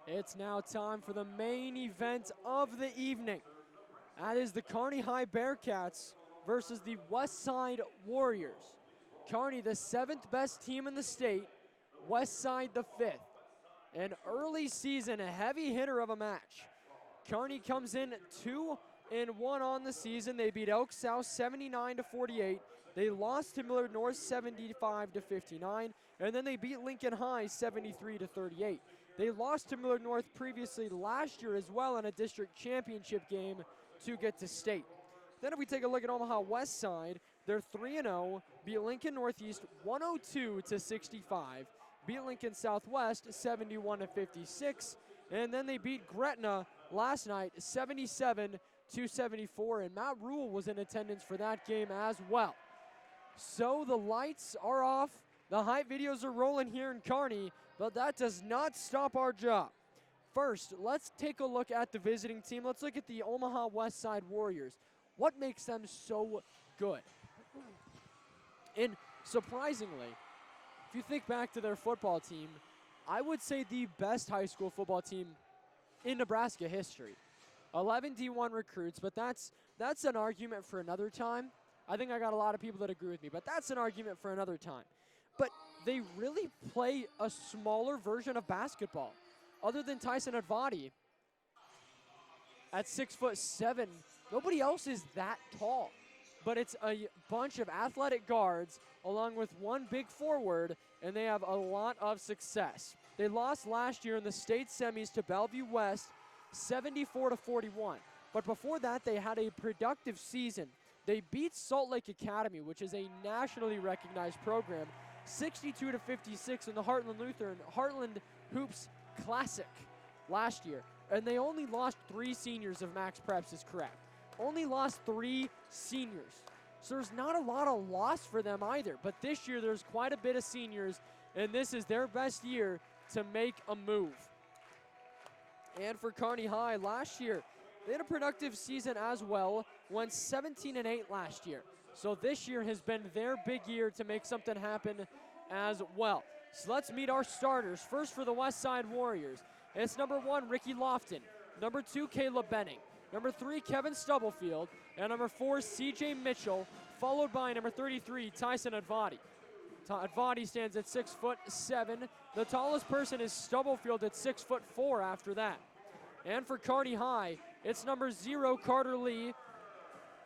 It's now time for the main event of the evening. That is the Kearney High Bearcats versus the Westside Warriors. Kearney, the 7th best team in the state, Westside the 5th. An early season, a heavy hitter of a match. Kearney comes in 2-1 on the season. They beat Elk South 79-48. They lost to Millard North 75-59, and then they beat Lincoln High 73-38. They lost to Millard North previously last year as well in a district championship game to get to state. Then if we take a look at Omaha Westside, they're 3-0, beat Lincoln Northeast 102-65, beat Lincoln Southwest 71-56, and then they beat Gretna last night 77-74, and Matt Rule was in attendance for that game as well. So the lights are off, the hype videos are rolling here in Kearney, but that does not stop our job. First, let's take a look at the visiting team. Let's look at the Omaha Westside Warriors. What makes them so good? And surprisingly, if you think back to their football team, I would say the best high school football team in Nebraska history. 11 D1 recruits, but that's an argument for another time. I think I got a lot of people that agree with me, but that's an argument for another time. But they really play a smaller version of basketball. Other than Tyson Advati, at 6'7", nobody else is that tall. But it's a bunch of athletic guards along with one big forward, and they have a lot of success. They lost last year in the state semis to Bellevue West 74-41. But before that, they had a productive season. They beat Salt Lake Academy, which is a nationally recognized program, 62-56 in the Heartland Hoops Classic last year. And they only lost 3 seniors, if Max Preps is correct. Only lost 3 seniors. So there's not a lot of loss for them either. But this year there's quite a bit of seniors, and this is their best year to make a move. And for Kearney High last year, they had a productive season as well, went 17-8 last year. So this year has been their big year to make something happen as well. So let's meet our starters. First for the Westside Warriors, it's number 1, Ricky Lofton. Number 2, Caleb Benning. Number 3, Kevin Stubblefield. And number 4, CJ Mitchell, followed by number 33, Tyson Advati. Advati stands at 6'7". The tallest person is Stubblefield at 6'4" after that. And for Kearney High, it's number 0, Carter Lee.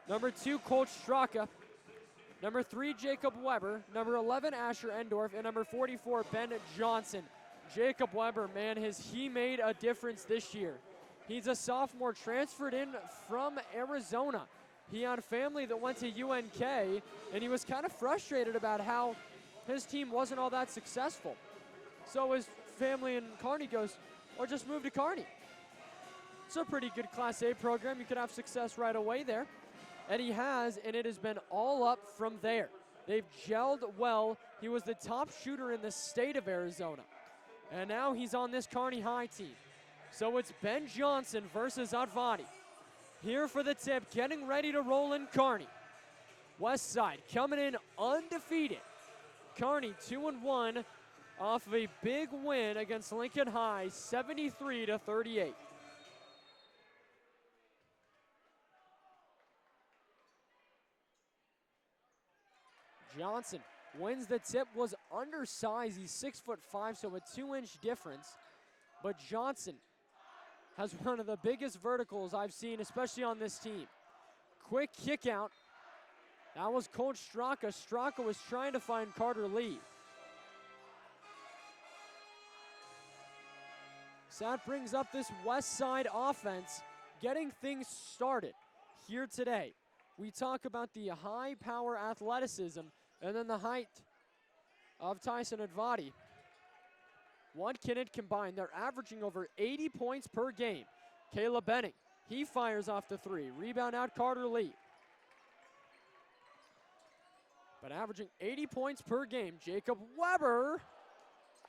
Number 2, Colt Straka. Number 3, Jacob Weber. Number 11, Asher Endorf. And number 44, Ben Johnson. Jacob Weber, man, has he made a difference this year. He's a sophomore, transferred in from Arizona. He had family that went to UNK, and he was kind of frustrated about how his team wasn't all that successful. So his family in Kearney goes, or just move to Kearney. It's a pretty good Class A program. You could have success right away there. And he has, and it has been all up from there. They've gelled well. He was the top shooter in the state of Arizona. And now he's on this Kearney High team. So it's Ben Johnson versus Advati. Here for the tip, getting ready to roll in Kearney. Westside coming in undefeated. Kearney 2-1 off of a big win against Lincoln High, 73-38. Johnson wins the tip, was undersized. He's 6'5", so a 2-inch difference. But Johnson has one of the biggest verticals I've seen, especially on this team. Quick kick out. That was Colt Straka. Straka was trying to find Carter Lee. So that brings up this Westside offense, getting things started here today. We talk about the high power athleticism and then the height of Tyson Advati. One kid combined, they're averaging over 80 points per game. Caleb Benning, he fires off the 3. Rebound out Carter Lee. But averaging 80 points per game. Jacob Weber,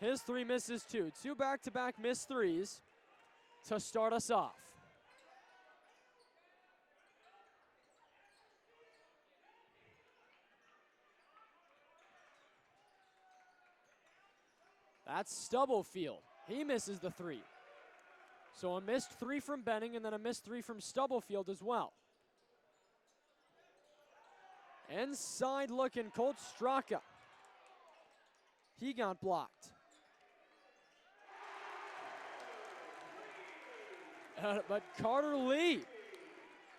his 3 misses too. 2 back-to-back missed 3s to start us off. That's Stubblefield. He misses the 3. So a missed 3 from Benning and then a missed 3 from Stubblefield as well. Inside looking, Colt Straka. He got blocked. But Carter Lee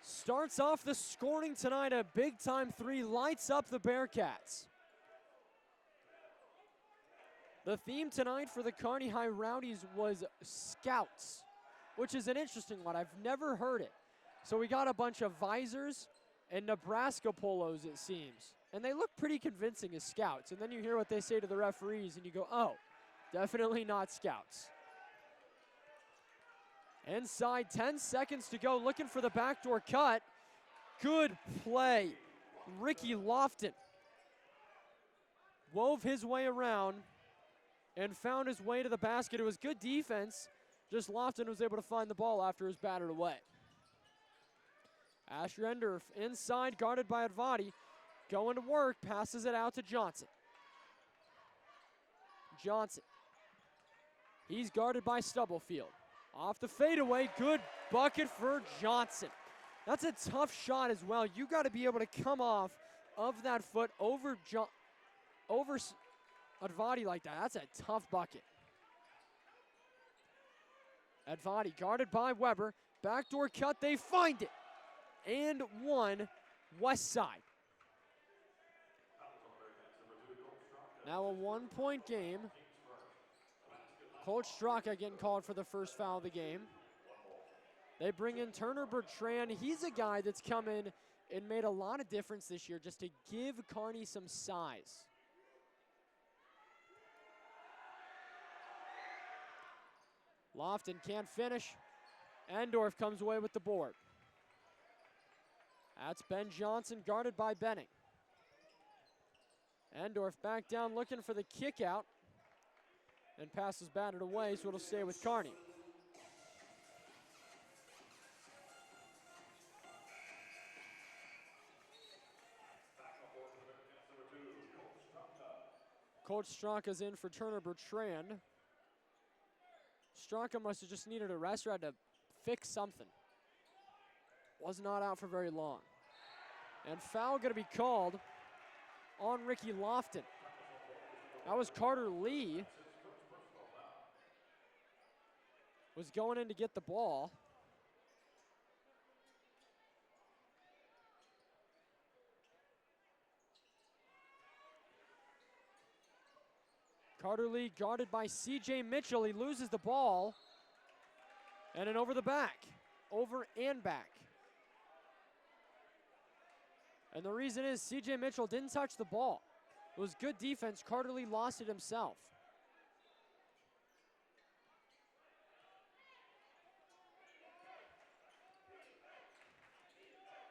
starts off the scoring tonight. A big-time 3, lights up the Bearcats. The theme tonight for the Kearney High Rowdies was Scouts, which is an interesting one. I've never heard it. So we got a bunch of visors and Nebraska polos, it seems. And they look pretty convincing as Scouts. And then you hear what they say to the referees and you go, oh, definitely not Scouts. Inside, 10 seconds to go, looking for the backdoor cut. Good play. Ricky Lofton wove his way around and found his way to the basket. It was good defense. Just Lofton was able to find the ball after it was battered away. Asher Endorf inside, guarded by Advati. Going to work, passes it out to Johnson. Johnson. He's guarded by Stubblefield. Off the fadeaway, good bucket for Johnson. That's a tough shot as well. You got to be able to come off of that foot over Advati like that. That's a tough bucket. Advati guarded by Weber. Backdoor cut, they find it. And one, Westside. Now a 1-point game. Coach Straka getting called for the first foul of the game. They bring in Turner Bertrand. He's a guy that's come in and made a lot of difference this year just to give Kearney some size. Lofton can't finish. Endorf comes away with the board. That's Ben Johnson guarded by Benning. Endorf back down looking for the kick out. And passes batted away, so it'll stay with Kearney. Coach Straka's in for Turner Bertrand. Straka must have just needed a rest or had to fix something. Was not out for very long. And foul going to be called on Ricky Lofton. That was Carter Lee. Was going in to get the ball. Carter Lee guarded by C.J. Mitchell. He loses the ball. And then over the back. Over and back. And the reason is C.J. Mitchell didn't touch the ball. It was good defense. Carter Lee lost it himself.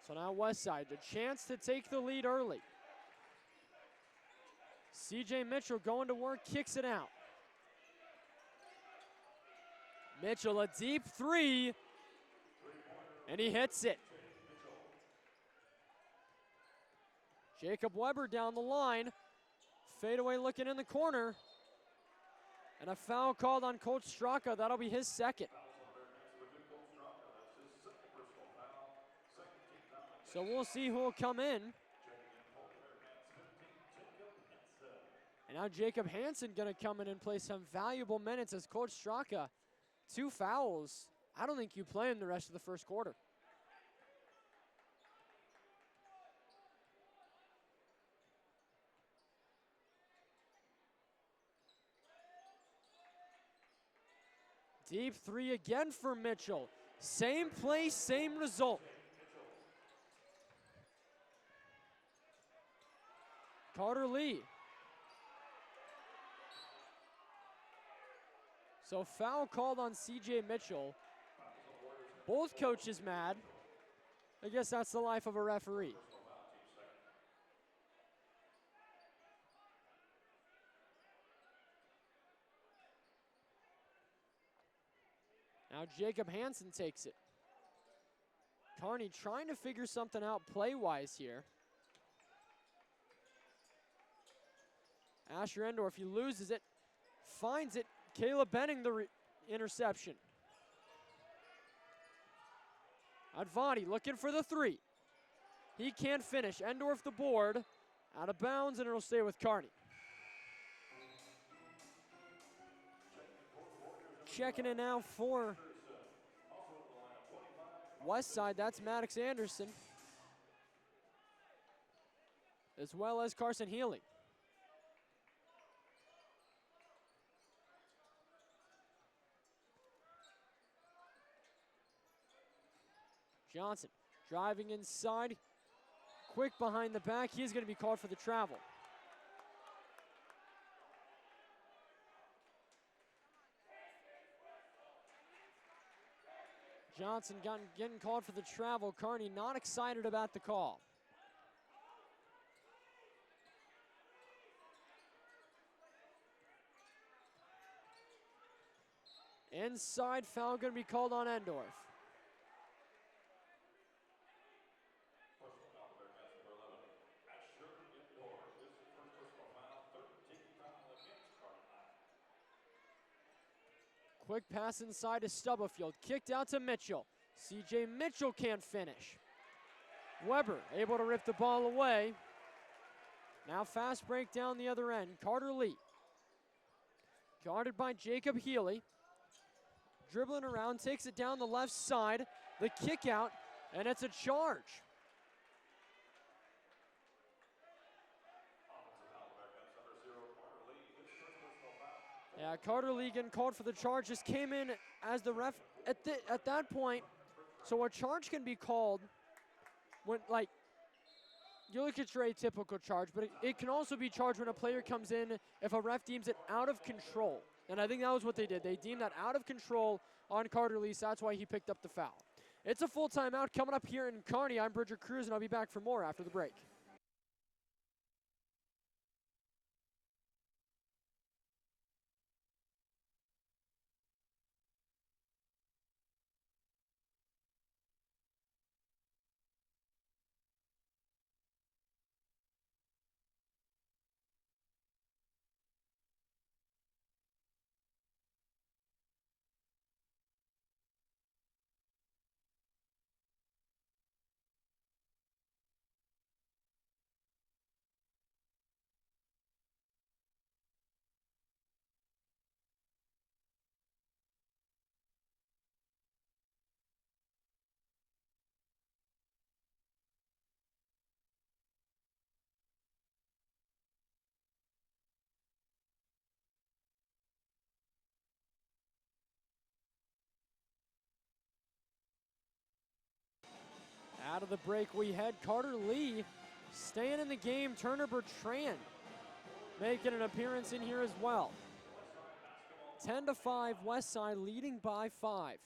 So now Westside, a chance to take the lead early. C.J. Mitchell going to work, kicks it out. Mitchell, a deep 3, and he hits it. Jacob Weber down the line. Fadeaway looking in the corner. And a foul called on Coach Straka. That'll be his second. So we'll see who will come in. And now Jacob Hansen going to come in and play some valuable minutes as Coach Straka. 2 fouls. I don't think you play him the rest of the first quarter. Deep 3 again for Mitchell. Same play, same result. Carter Lee. So foul called on C.J. Mitchell. Both coaches mad. I guess that's the life of a referee. Now Jacob Hansen takes it. Kearney trying to figure something out play-wise here. Asher Endorf, he loses it, finds it. Caleb Benning the interception. Advani looking for the three. He can't finish. Endorf the board. Out of bounds, and it'll stay with Kearney. Checking in now for Westside. That's Maddox Anderson, as well as Carson Healy. Johnson driving inside. Quick behind the back. He's going to be called for the travel. Johnson getting called for the travel. Kearney not excited about the call. Inside foul going to be called on Endorf. Quick pass inside to Stubblefield. Kicked out to Mitchell. CJ Mitchell can't finish. Weber able to rip the ball away. Now fast break down the other end. Carter Lee. Guarded by Jacob Healy. Dribbling around, takes it down the left side. The kick out, and it's a charge. Yeah, Carter Lee getting called for the charge. Just came in as the ref at that point. So a charge can be called when, like, you look at your atypical charge, but it can also be charged when a player comes in if a ref deems it out of control. And I think that was what they did. They deemed that out of control on Carter Lee, so that's why he picked up the foul. It's a full timeout coming up here in Kearney. I'm Bridger Cruz, and I'll be back for more after the break. Out of the break we head. Carter Lee staying in the game. Turner Bertrand making an appearance in here as well. 10-5, Westside leading by 5.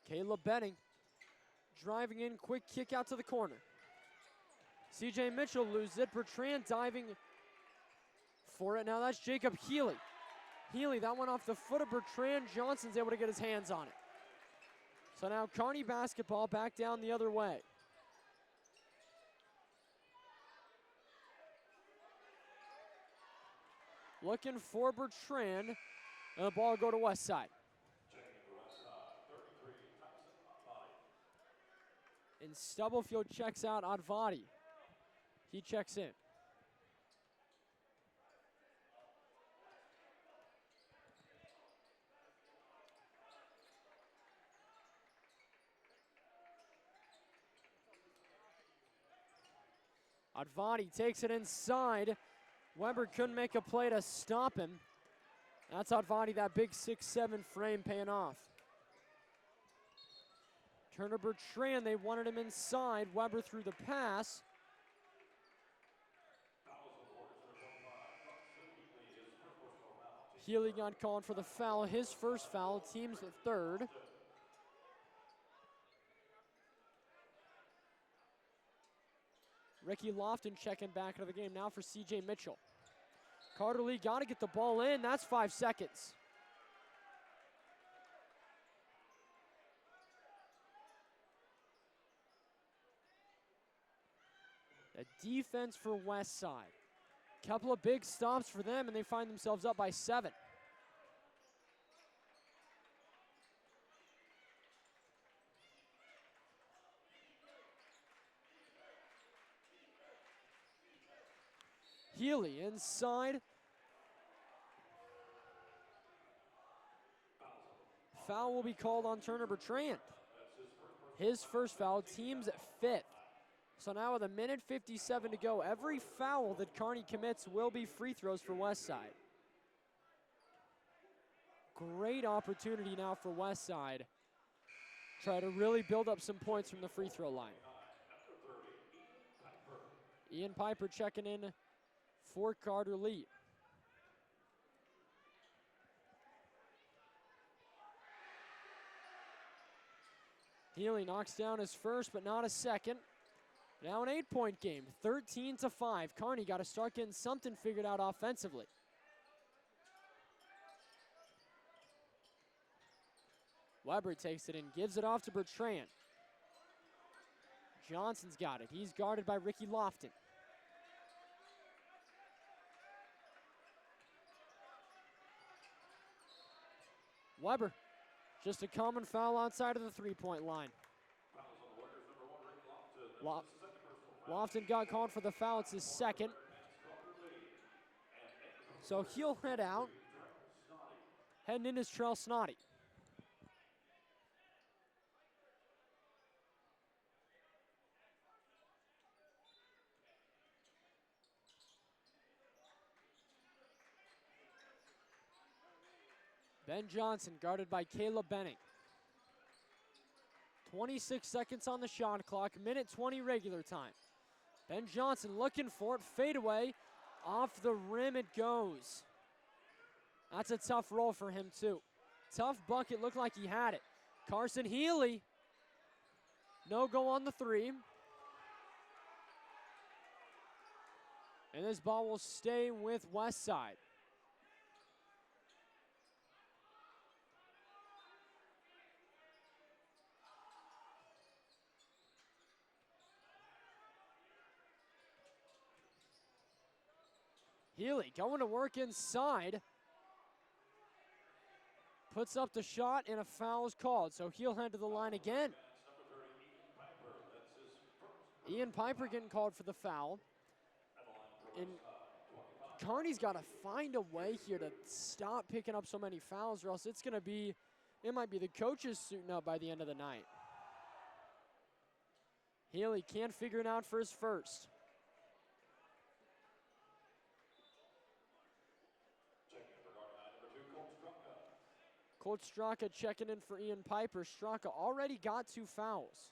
Caleb Benning driving in, quick kick out to the corner. CJ Mitchell loses it. Bertrand diving for it. Now that's Jacob Healy. Healy, that one off the foot of Bertrand. Johnson's able to get his hands on it. So now Kearney basketball back down the other way. Looking for Bertrand, and the ball go to Westside. And Stubblefield checks out Advani. He checks in. Advani takes it inside. Weber couldn't make a play to stop him. That's Advani, that big 6'7" frame paying off. Turner Bertrand, they wanted him inside. Weber threw the pass. Healy got called for the foul, his first foul, team's the third. Ricky Lofton checking back into the game now for CJ Mitchell. Carter Lee got to get the ball in. That's 5 seconds. The defense for Westside. Couple of big stops for them, and they find themselves up by 7. Healy inside. Foul will be called on Turner Bertrand. His first foul, team's 5th. So now with 1:57 to go, every foul that Kearney commits will be free throws for Westside. Great opportunity now for Westside. Try to really build up some points from the free throw line. Ian Piper checking in for Carter Lee. Healy knocks down his first, but not a second. Now an 8-point game, 13-5. Kearney got to start getting something figured out offensively. Weber takes it in, gives it off to Bertrand. Johnson's got it. He's guarded by Ricky Lofton. Weber, just a common foul outside of the 3-point line. Lofton got called for the foul. It's his second. So he'll head out. Heading in is Trell Snoddy. Ben Johnson guarded by Caleb Benning. 26 seconds on the shot clock, minute 20 regular time. Ben Johnson looking for it, fadeaway, off the rim it goes. That's a tough roll for him too. Tough bucket, looked like he had it. Carson Healy, no go on the 3. And this ball will stay with Westside. Healy going to work inside. Puts up the shot and a foul is called, so he'll head to the line again. Ian Piper getting called for the foul. And Kearney's got to find a way here to stop picking up so many fouls, or else it might be the coaches suiting up by the end of the night. Healy can't figure it out for his first. Colt Straka checking in for Ian Piper. Straka already got 2 fouls.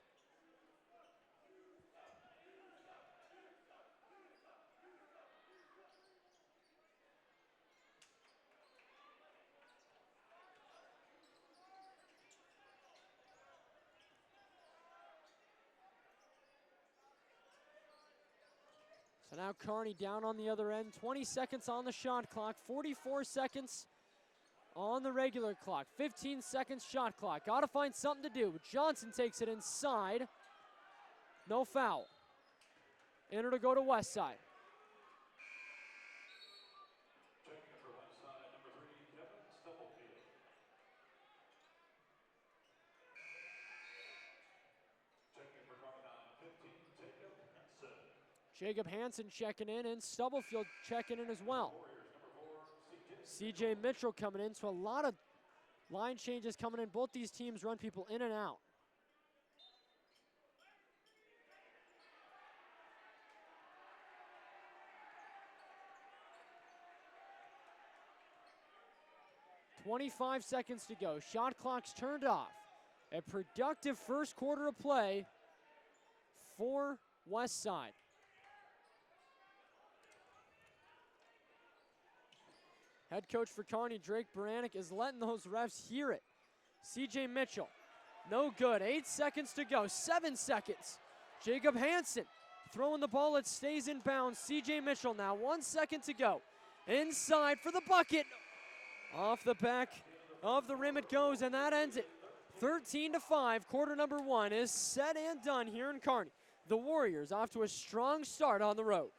So now Kearney down on the other end. 20 seconds on the shot clock. 44 seconds on the regular clock. 15 seconds shot clock. Got to find something to do. Johnson takes it inside. No foul. Enter to go to Westside. Jacob Hansen checking in, and Stubblefield checking in as well. CJ Mitchell coming in, so a lot of line changes coming in. Both these teams run people in and out. .25 seconds to go. Shot clock's turned off. A productive first quarter of play for Westside. Head coach for Kearney, Drake Baranek, is letting those refs hear it. CJ Mitchell, no good. 8 seconds to go, 7 seconds. Jacob Hansen throwing the ball, it stays in bounds. CJ Mitchell now, 1 second to go. Inside for the bucket. Off the back of the rim it goes, and that ends it. 13-5, quarter number 1 is set and done here in Kearney. The Warriors off to a strong start on the road.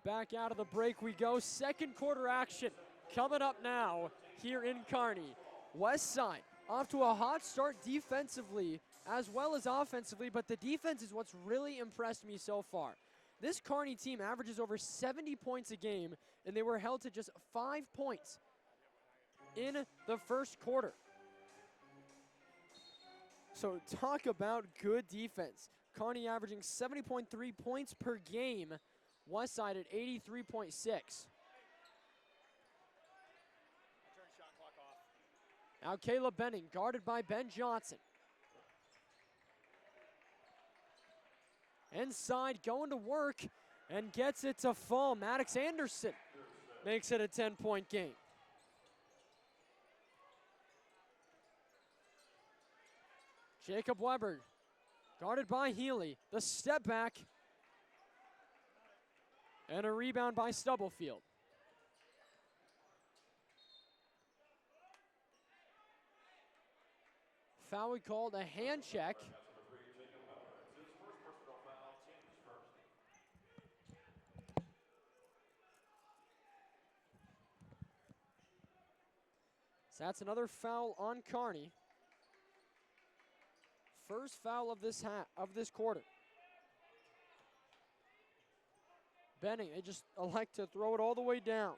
Back out of the break we go. Second quarter action coming up now here in Kearney. Westside off to a hot start defensively as well as offensively, but the defense is what's really impressed me so far. This Kearney team averages over 70 points a game, and they were held to just 5 points in the first quarter. So talk about good defense. Kearney averaging 70.3 points per game. Westside at 83.6. Now Caleb Benning guarded by Ben Johnson. Inside going to work and gets it to fall. Maddox Anderson makes it a 10-point game. Jacob Weber guarded by Healy. The step back. And a rebound by Stubblefield. Foul we called, a hand check. So that's another foul on Kearney. First foul of this quarter. Benning, they just elect to throw it all the way down.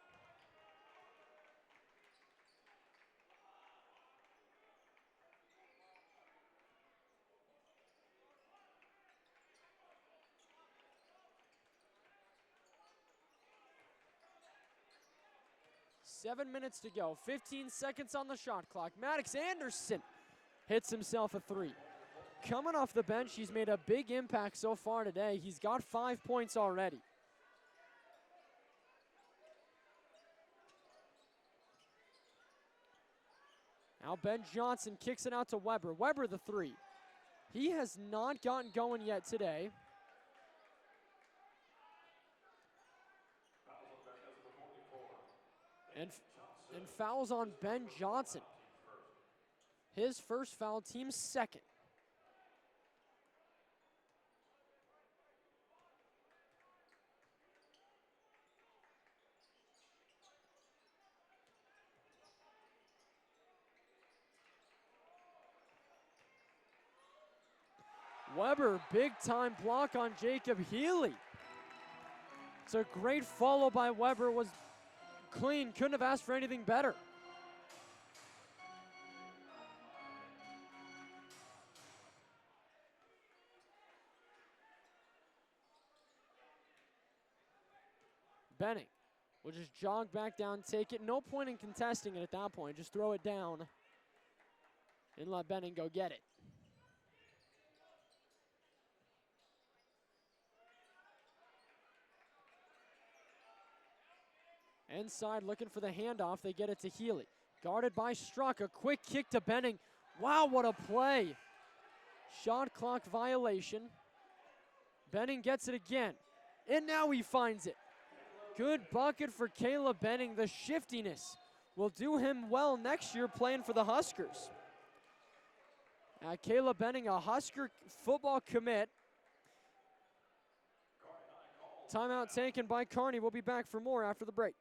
Seven minutes to go, 15 seconds on the shot clock. Maddox Anderson hits himself a three. Coming off the bench, he's made a big impact so far today. He's got 5 points already. Now Ben Johnson kicks it out to Weber. Weber the three. He has not gotten going yet today. And fouls on Ben Johnson. His first foul, team's second. Weber, big time block on Jacob Healy. It's a great follow by Weber, was clean, couldn't have asked for anything better. Benning will just jog back down, take it. No point in contesting it at that point. Just throw it down and let Benning go get it. Inside looking for the handoff. They get it to Healy. Guarded by Struck. A quick kick to Benning. Wow, what a play. Shot clock violation. Benning gets it again. And now he finds it. Good bucket for Caleb Benning. The shiftiness will do him well next year playing for the Huskers. Caleb Benning, a Husker football commit. Timeout taken by Kearney. We'll be back for more after the break.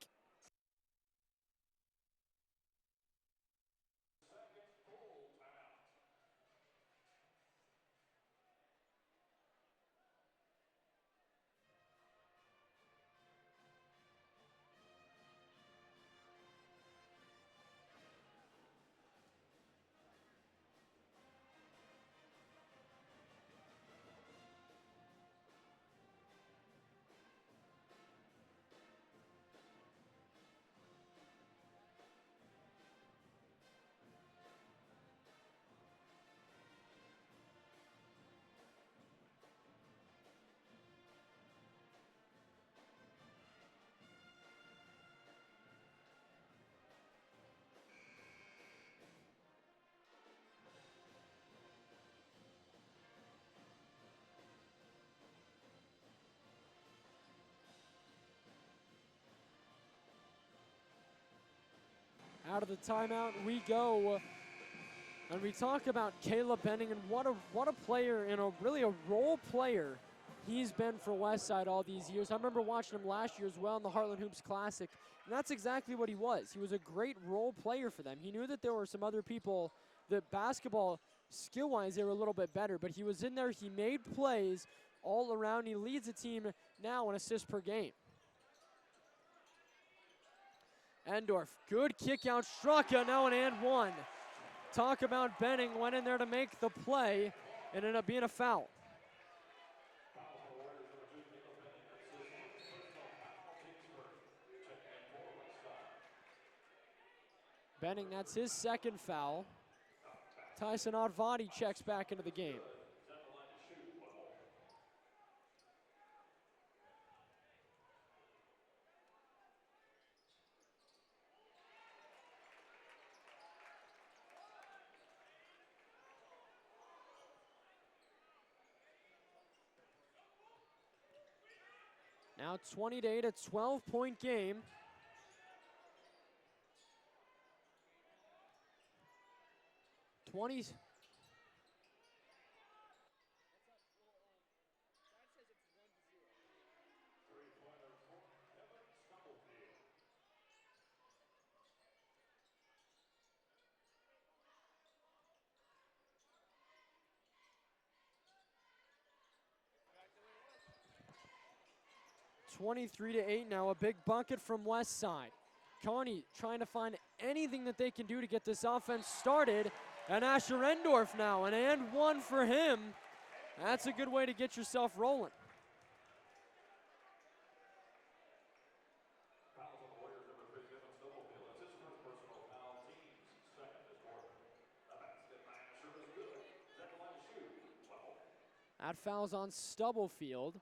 Out of the timeout we go. And we talk about Caleb Benning and what a player and really a role player he's been for Westside all these years. I remember watching him last year as well in the Heartland Hoops Classic, and that's exactly what he was. He was a great role player for them. He knew that there were some other people that basketball, skill-wise, they were a little bit better, but he was in there, he made plays all around. He leads the team now in assists per game. Endorf, good kick out, Straka, now an and one. Talk about Benning, went in there to make the play, and ended up being a foul. Benning, that's his second foul. Tyson Advadi checks back into the game. Now 20-8, a 12-point game. $23-8 now, a big bucket from Westside. Kearney trying to find anything that they can do to get this offense started. And Asher Endorf now, an and one for him. That's a good way to get yourself rolling. That foul's on Stubblefield.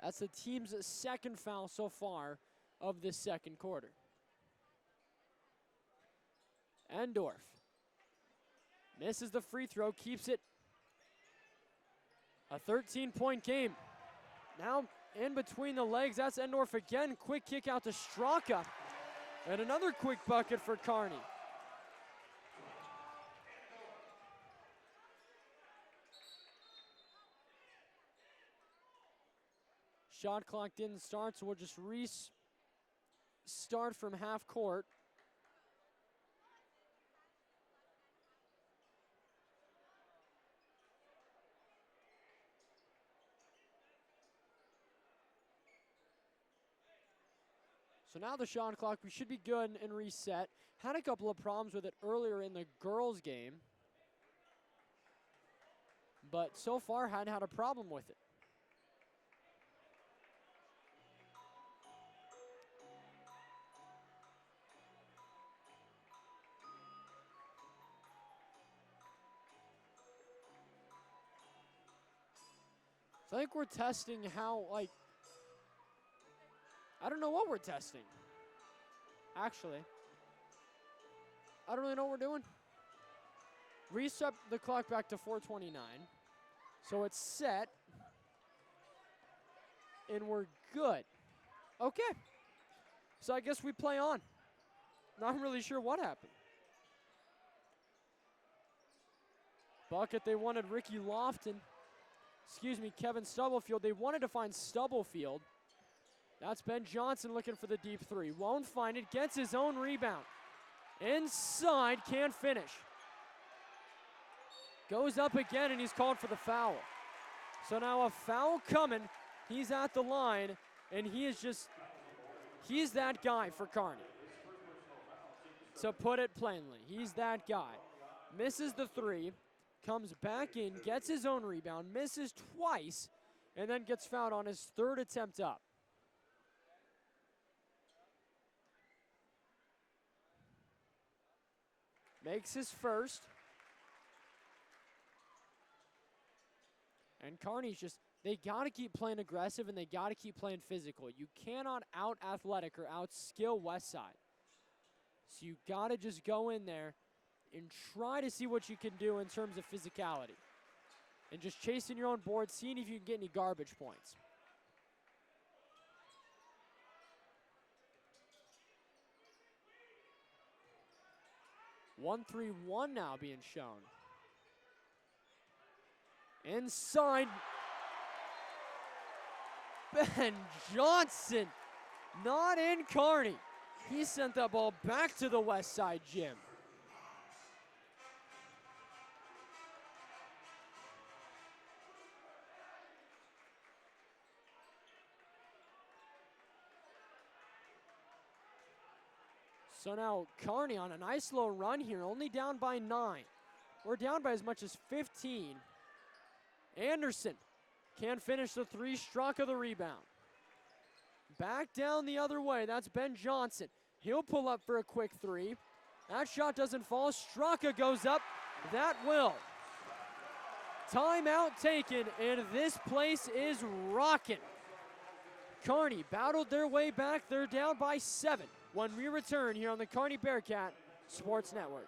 That's the team's second foul so far of this second quarter. Endorf misses the free throw, keeps it a 13-point game. Now in between the legs, that's Endorf again. Quick kick out to Straka. And another quick bucket for Kearney. Shot clock didn't start, so we'll just restart from half court. So now the shot clock, we should be good and reset. Had a couple of problems with it earlier in the girls' game, but so far hadn't had a problem with it. So I think we're testing how, I don't know what we're testing. Actually, I don't really know what we're doing. Reset the clock back to 4:29. So it's set. And we're good. Okay. So I guess we play on. Not really sure what happened. Bucket, they wanted Ricky Lofton. Kevin Stubblefield. They wanted to find Stubblefield. That's Ben Johnson looking for the deep three. Won't find it, gets his own rebound. Inside, can't finish. Goes up again, and he's called for the foul. So now a foul coming. He's at the line, and he's that guy for Kearney. To put it plainly, he's that guy. Misses the three, comes back in, gets his own rebound, misses twice, and then gets fouled on his third attempt up. Makes his first. And Kearney's they got to keep playing aggressive and they got to keep playing physical. You cannot out-athletic or out-skill Westside. So you got to just go in there and try to see what you can do in terms of physicality. And just chasing your own board, seeing if you can get any garbage points. (1-3-1) now being shown. Inside, Ben Johnson, not in Kearney. He sent that ball back to the Westside gym. So now Kearney on a nice little run here, only down by 9. We're down by as much as 15. Anderson can't finish the 3, Straka the rebound. Back down the other way, that's Ben Johnson. He'll pull up for a quick 3. That shot doesn't fall, Straka goes up, that will. Timeout taken, and this place is rocking. Kearney battled their way back, they're down by 7 when we return here on the Kearney Bearcat Sports Network.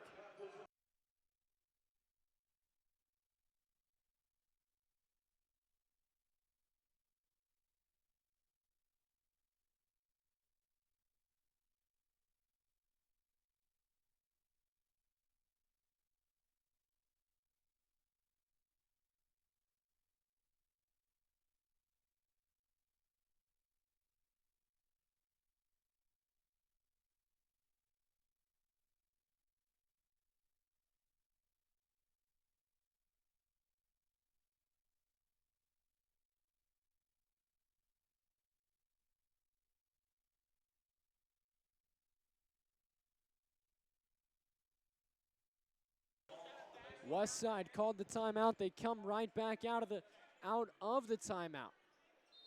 Westside called the timeout. They come right back out of the timeout.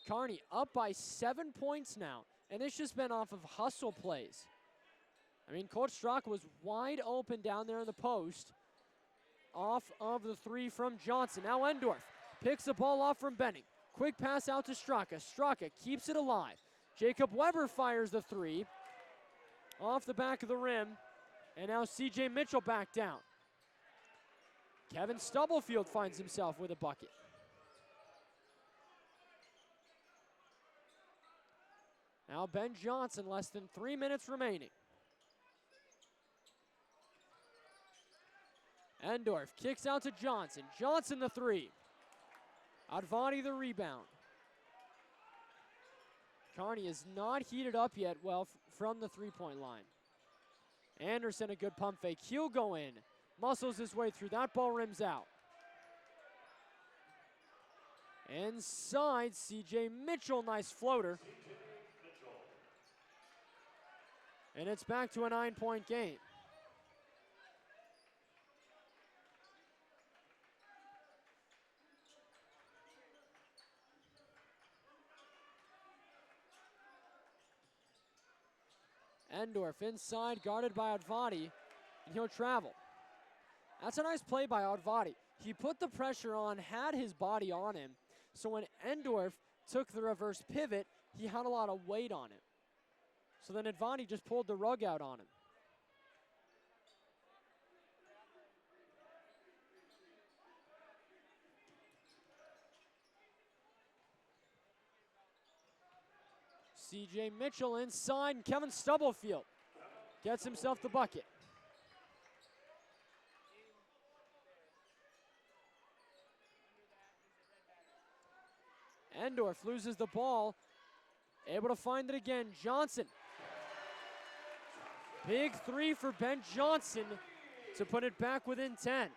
Kearney up by 7 points now, and it's just been off of hustle plays. I mean, Coach Straka was wide open down there in the post, off of the 3 from Johnson. Now Endorf picks the ball off from Benning. Quick pass out to Straka. Straka keeps it alive. Jacob Weber fires the 3 off the back of the rim, and now C.J. Mitchell back down. Kevin Stubblefield finds himself with a bucket. Now Ben Johnson, less than 3 minutes remaining. Endorf kicks out to Johnson. Johnson the 3. Advani the rebound. Kearney is not heated up yet well from the 3-point line. Anderson, a good pump fake. He'll go in. Muscles his way through. That ball rims out. Inside, C.J. Mitchell, nice floater. And it's back to a 9-point game. Endorf inside, guarded by Advani, and he'll travel. That's a nice play by Advani. He put the pressure on, had his body on him, so when Endorf took the reverse pivot, he had a lot of weight on him. So then Advani just pulled the rug out on him. C.J. Mitchell inside, and Kevin Stubblefield gets himself the bucket. Endorf loses the ball, able to find it again. Johnson. Big 3 for Ben Johnson to put it back within 10.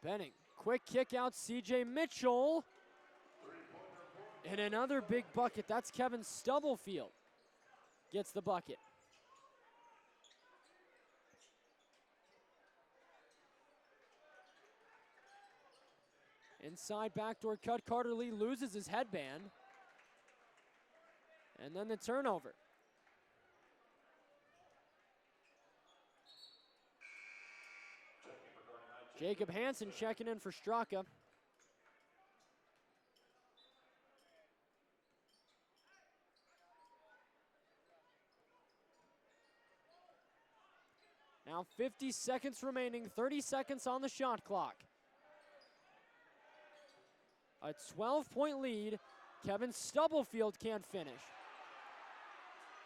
Benning, quick kick out, C.J. Mitchell. And another big bucket, that's Kevin Stubblefield. Gets the bucket. Inside backdoor cut, Carter Lee loses his headband. And then the turnover. Jacob Hansen checking in for Straka. Now 50 seconds remaining, 30 seconds on the shot clock. A 12-point lead. Kevin Stubblefield can't finish.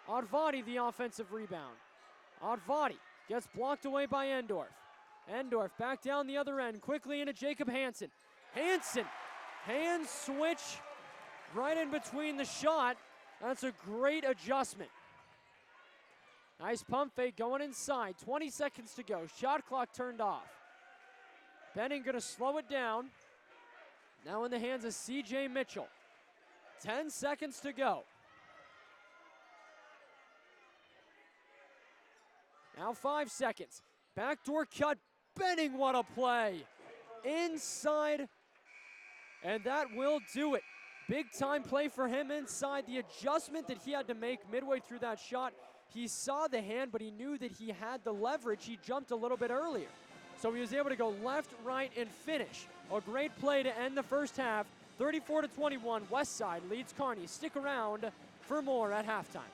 Advati the offensive rebound. Advati gets blocked away by Endorf. Endorf back down the other end, quickly into Jacob Hansen. Hansen, hand switch right in between the shot. That's a great adjustment. Nice pump fake going inside. 20 seconds to go. Shot clock turned off. Benning gonna slow it down. Now in the hands of CJ Mitchell. 10 seconds to go. Now 5 seconds. Backdoor cut. Benning, what a play. Inside, and that will do it. Big time play for him inside. The adjustment that he had to make midway through that shot, he saw the hand, but he knew that he had the leverage. He jumped a little bit earlier. So he was able to go left, right, and finish. A great play to end the first half. 34-21, Westside leads Kearney. Stick around for more at halftime.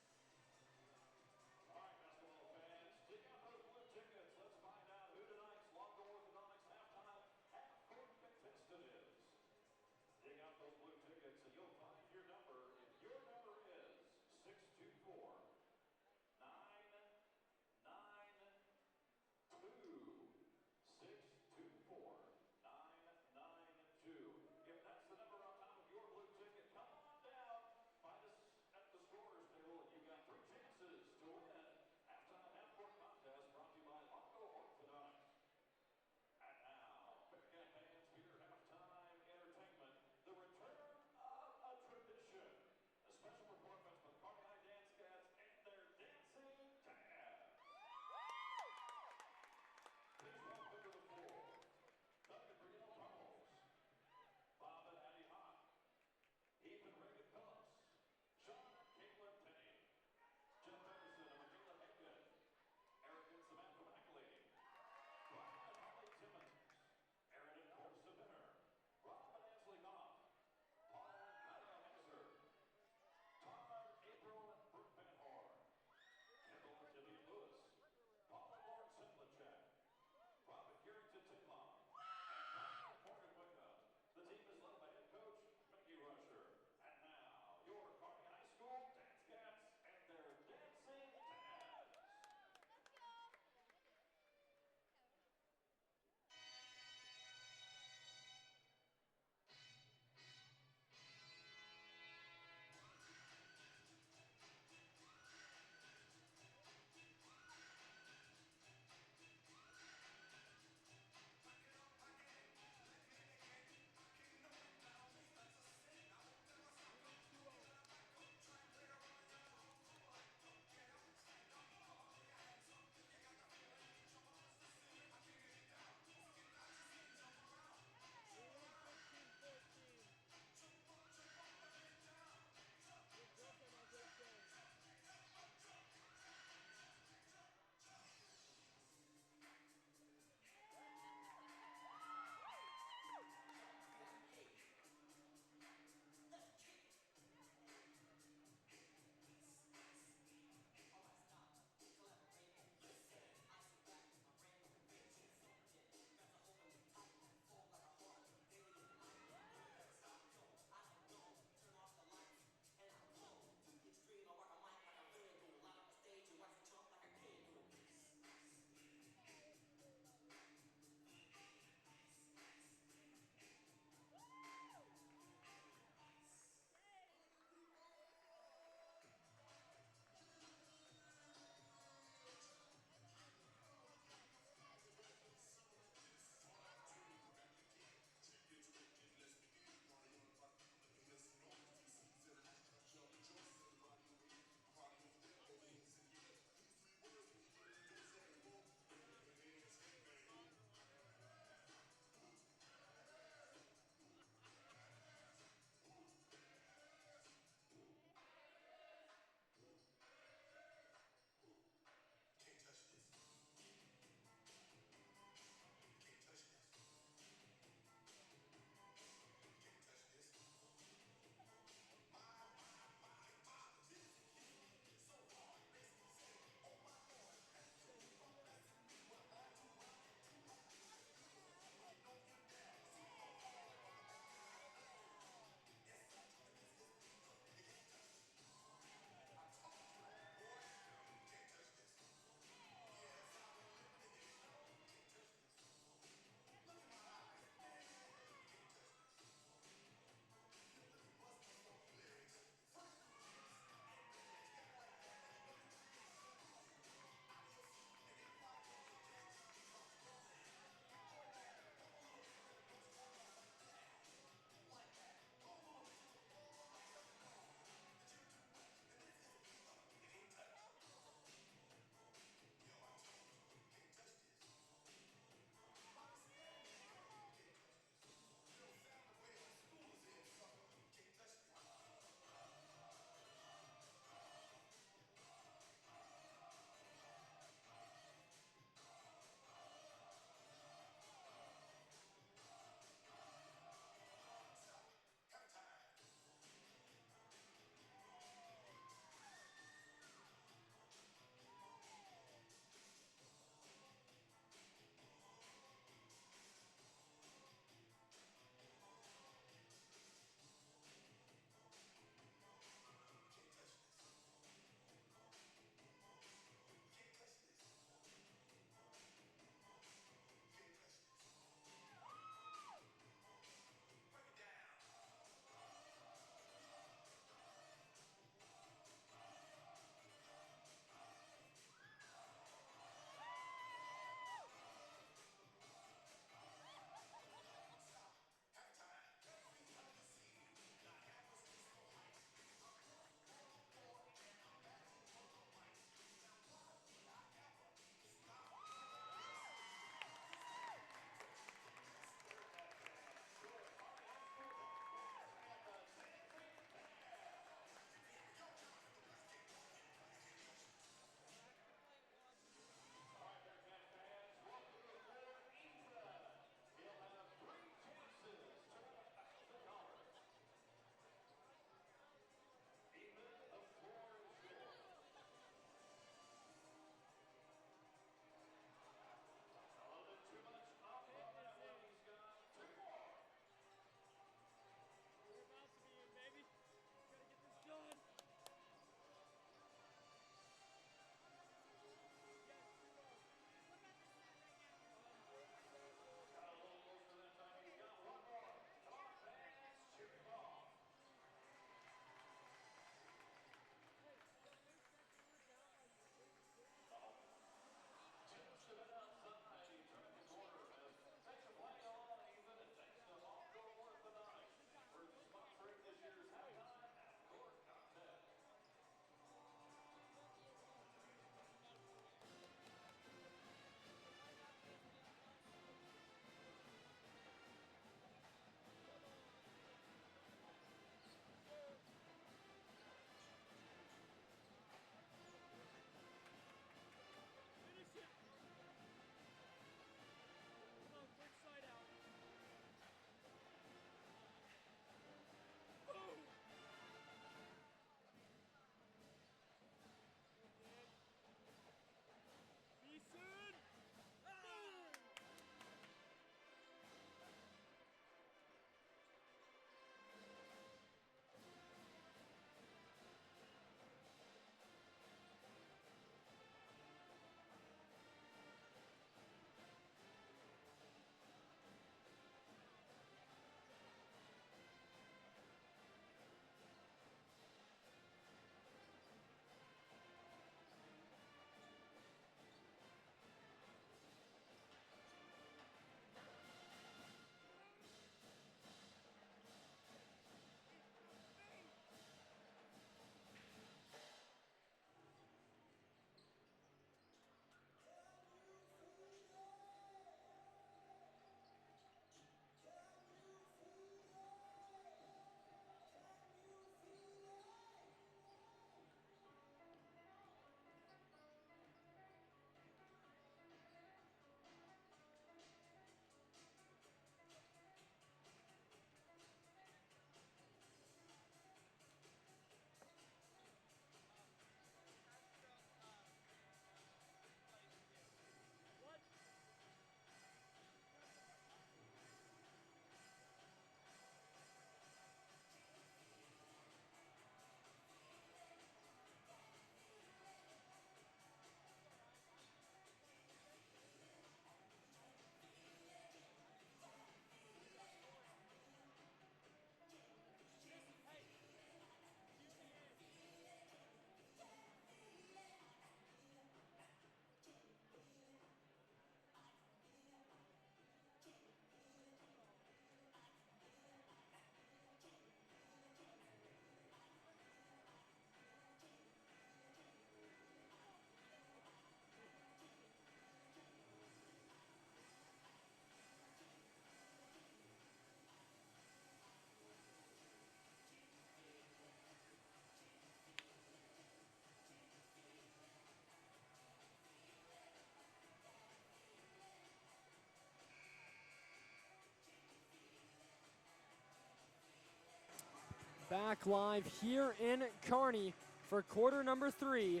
Back live here in Kearney for quarter number 3.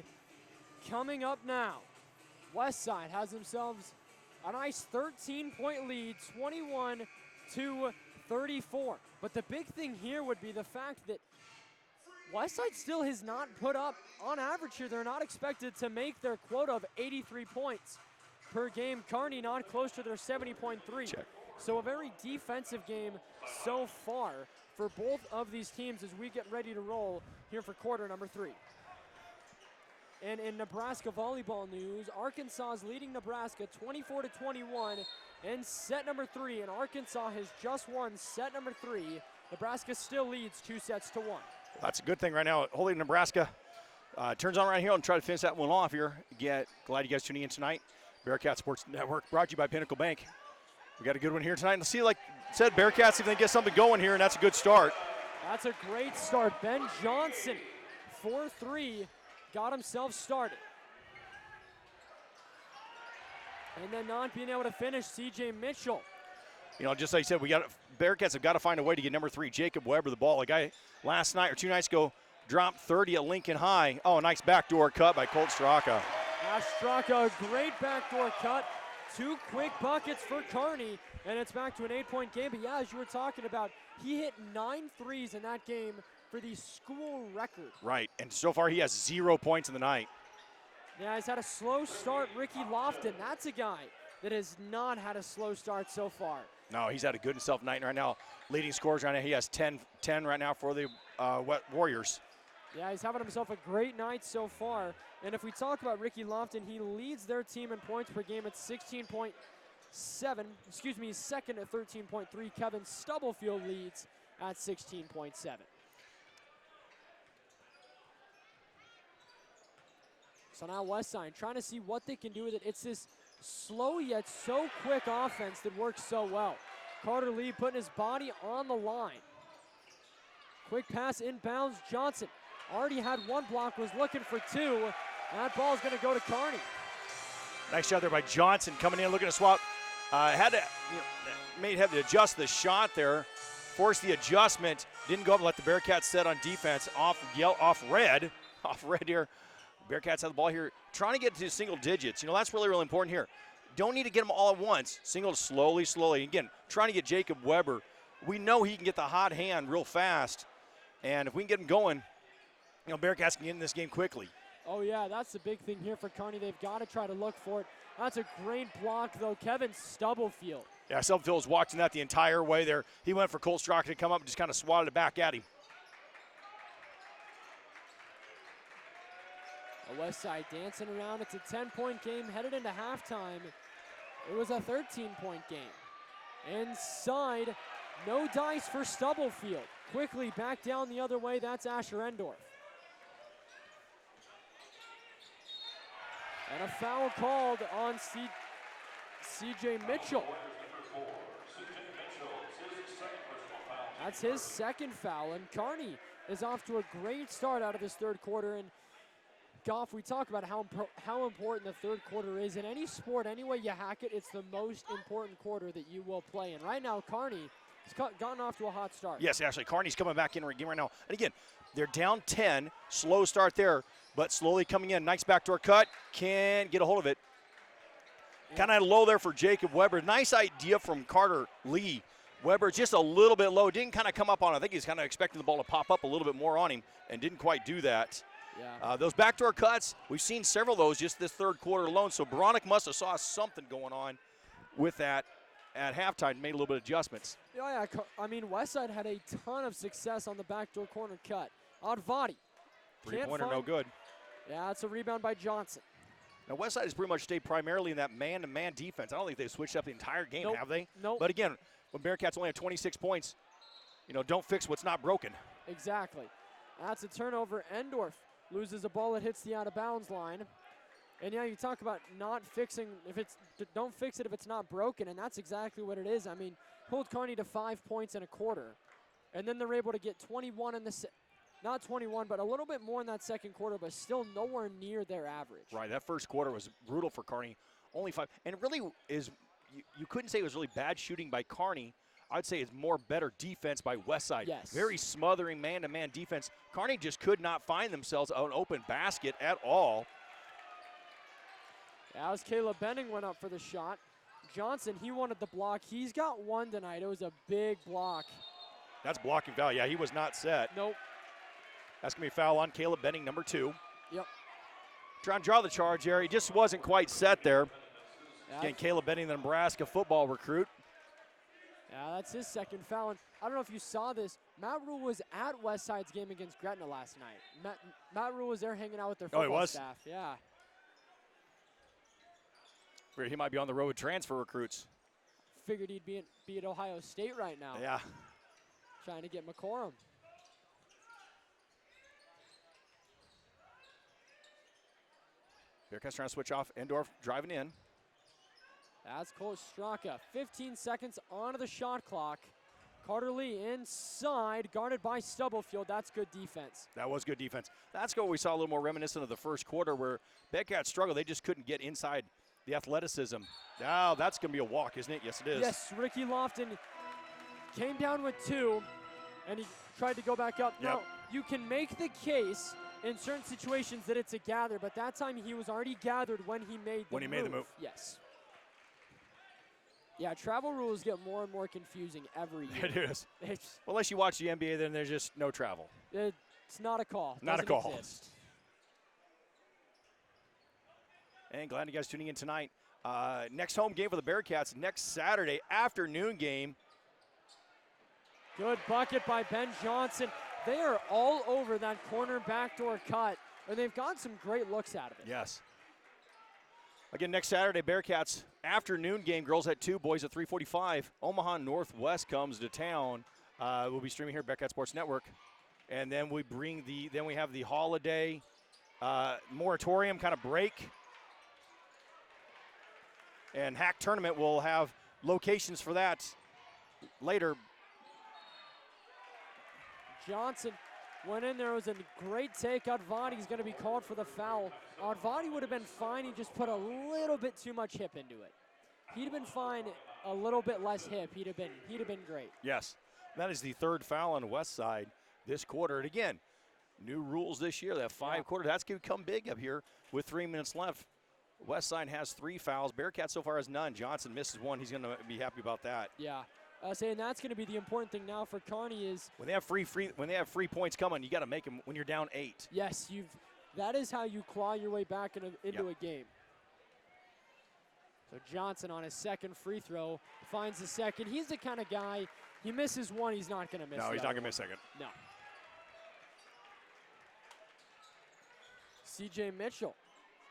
Coming up now, Westside has themselves a nice 13-point lead, 21-34. But the big thing here would be the fact that Westside still has not put up, on average here, they're not expected to make their quota of 83 points per game. Kearney not close to their 70.3. Check. So a very defensive game so far for both of these teams as we get ready to roll here for quarter number 3. And in Nebraska volleyball news, Arkansas is leading Nebraska 24-21 in set number 3, and Arkansas has just won set number 3. Nebraska still leads 2-1. That's a good thing right now. Holding Nebraska turns on right here and try to finish that one off here. Glad you guys tuning in tonight. Bearcat Sports Network brought to you by Pinnacle Bank. We got a good one here tonight. Let's see, like I said, Bearcats, if they get something going here, and that's a good start. That's a great start. Ben Johnson, 4-3, got himself started. And then not being able to finish, C.J. Mitchell. You know, just like I said, Bearcats have got to find a way to get number 3, Jacob Weber, the ball. A guy last night or 2 nights ago dropped 30 at Lincoln High. Oh, a nice backdoor cut by Colt Straka. Straka, a great backdoor cut. 2 quick buckets for Kearney, and it's back to an 8-point game. But yeah, as you were talking about, he hit 9 threes in that game for the school record. Right, and so far he has 0 points in the night. Yeah, he's had a slow start. Ricky Lofton, that's a guy that has not had a slow start so far. No, he's had a good himself night right now. Leading scorers right now, he has 10 right now for the Warriors. Yeah, he's having himself a great night so far. And if we talk about Ricky Lofton, he leads their team in points per game at 16.7. He's second at 13.3. Kevin Stubblefield leads at 16.7. So now Westside trying to see what they can do with it. It's this slow yet so quick offense that works so well. Carter Lee putting his body on the line. Quick pass inbounds. Johnson already had 1 block, was looking for 2. That ball is going to go to Kearney. Nice shot there by Johnson coming in, looking to swap. Had to adjust the shot there, forced the adjustment, didn't go up and let the Bearcats set on defense. Off red here. Bearcats have the ball here, trying to get to single digits. You know, that's really, really important here. Don't need to get them all at once. Single slowly. Again, trying to get Jacob Weber. We know he can get the hot hand real fast, and if we can get him going, you know, Bearcats can get in this game quickly. Oh, yeah, that's the big thing here for Kearney. They've got to try to look for it. That's a great block, though. Kevin Stubblefield. Yeah, Stubblefield was watching that the entire way there. He went for Colt Straka to come up and just kind of swatted it back at him. The Westside dancing around. It's a 10-point game headed into halftime. It was a 13-point game. Inside, no dice for Stubblefield. Quickly back down the other way. That's Asher Endorf. And a foul called on C.J. Mitchell. That's his second foul, and Kearney is off to a great start out of this third quarter. And Goff, we talk about how important the third quarter is. In any sport, any way you hack it, it's the most important quarter that you will play. And right now, Kearney has gotten off to a hot start. Yes, actually, Kearney's coming back in the game right now. And again, they're down 10, slow start there, but slowly coming in. Nice backdoor cut, can't get a hold of it. Yeah. Kind of low there for Jacob Weber. Nice idea from Carter Lee. Weber just a little bit low, didn't kind of come up on it. I think he's kind of expecting the ball to pop up a little bit more on him and didn't quite do that. Yeah. Those backdoor cuts, we've seen several of those just this third quarter alone, so Bronick must have saw something going on with that at halftime, made a little bit of adjustments. Yeah, I mean, Westside had a ton of success on the backdoor corner cut. Advati. Three-pointer, no good. Yeah, it's a rebound by Johnson. Now, Westside has pretty much stayed primarily in that man-to-man defense. I don't think they've switched up the entire game, Nope. Have they? Nope. But again, when Bearcats only have 26 points, you know, don't fix what's not broken. Exactly. That's a turnover. Endorf loses a ball that hits the out-of-bounds line. And yeah, you talk about not fixing, don't fix it if it's not broken, and that's exactly what it is. I mean, hold Kearney to 5 points in a quarter, and then they're able to get 21 in the, not 21, but a little bit more in that second quarter, but still nowhere near their average. Right, that first quarter was brutal for Kearney, only 5. And it really is, you couldn't say it was really bad shooting by Kearney. I'd say it's more better defense by Westside. Yes. Very smothering man-to-man defense. Kearney just could not find themselves an open basket at all. As Caleb Benning went up for the shot. Johnson, he wanted the block. He's got one tonight. It was a big block. That's blocking foul. Yeah, he was not set. Nope. That's going to be a foul on Caleb Benning, number 2. Yep. Trying to draw the charge there. He just wasn't quite set there. Yeah, Again, Caleb Benning, the Nebraska football recruit. yeah, that's his second foul. And I don't know if you saw this. Matt Rule was at Westside's game against Gretna last night. Matt Rule was there hanging out with their football he was? staff. Yeah. He might be on the road with transfer recruits. Figured he'd be at Ohio State right now. Yeah. Trying to get McCorum. Bearcats trying to switch off. Endorf driving in. That's Coach Straka. 15 seconds onto the shot clock. Carter Lee inside, guarded by Stubblefield. That's good defense. That was good defense. That's what we saw a little more reminiscent of the first quarter where Bearcats struggled. They just couldn't get inside the athleticism. Now that's going to be a walk, isn't it? Yes, it is. Yes, Ricky Lofton came down with 2, and he tried to go back up. Yep. Now, you can make the case in certain situations that it's a gather, but that time he was already gathered when he made the move. Yes. Yeah, travel rules get more and more confusing every year. It is. Well, unless you watch the NBA, then there's just no travel. It's not a call. Not a call. Exist. And glad you guys tuning in tonight. Next home game for the Bearcats next Saturday afternoon game. Good bucket by Ben Johnson. They are all over that corner backdoor cut, and they've got some great looks out of it. Yes. Again, next Saturday, Bearcats afternoon game, girls at 2, boys at 3:45. Omaha Northwest comes to town. We'll be streaming here at Bearcat Sports Network. And then we have the holiday moratorium kind of break. And Hack Tournament will have locations for that later. Johnson went in there. It was a great take. Advani's going to be called for the foul. Advani would have been fine. He just put a little bit too much hip into it. He'd have been fine a little bit less hip. He'd have been great. Yes. That is the 3rd foul on Westside this quarter. And again, new rules this year. That 5 quarters, that's going to come big up here with 3 minutes left. Westside has 3 fouls. Bearcat so far has none. Johnson misses 1. He's going to be happy about that. Yeah. Saying that's going to be the important thing now for Kearney is when they have free points coming, you got to make them when you're down 8. Yes, that is how you claw your way back into a game. So Johnson on his second free throw finds the second. He's the kind of guy, he misses 1, he's not going to miss. No, he's not going to miss second. No. CJ Mitchell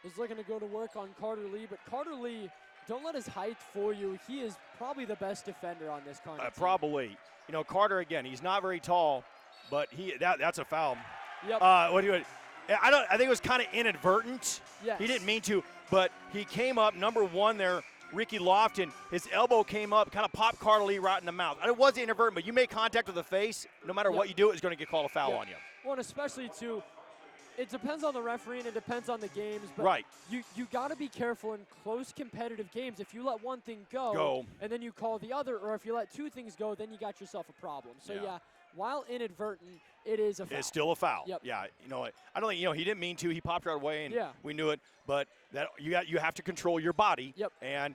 is looking to go to work on Carter Lee, but Carter Lee, don't let his height fool you. He is probably the best defender on this Kearney team. Probably. You know, Carter, again, he's not very tall, but that's a foul. Yep. I think it was kind of inadvertent. Yes. He didn't mean to, but he came up, number 1 there, Ricky Lofton. His elbow came up, kind of popped Carter Lee right in the mouth. It wasn't inadvertent, but you make contact with the face, no matter what you do, it's going to get called a foul on you. Well, and especially, too, it depends on the referee and it depends on the games. But right. You got to be careful in close competitive games. If you let one thing go and then you call the other, or if you let 2 things go, then you got yourself a problem. So, while inadvertent, it is a foul. It's still a foul. Yep. Yeah, I don't think, he didn't mean to. He popped right away, and we knew it. But that you have to control your body. Yep. And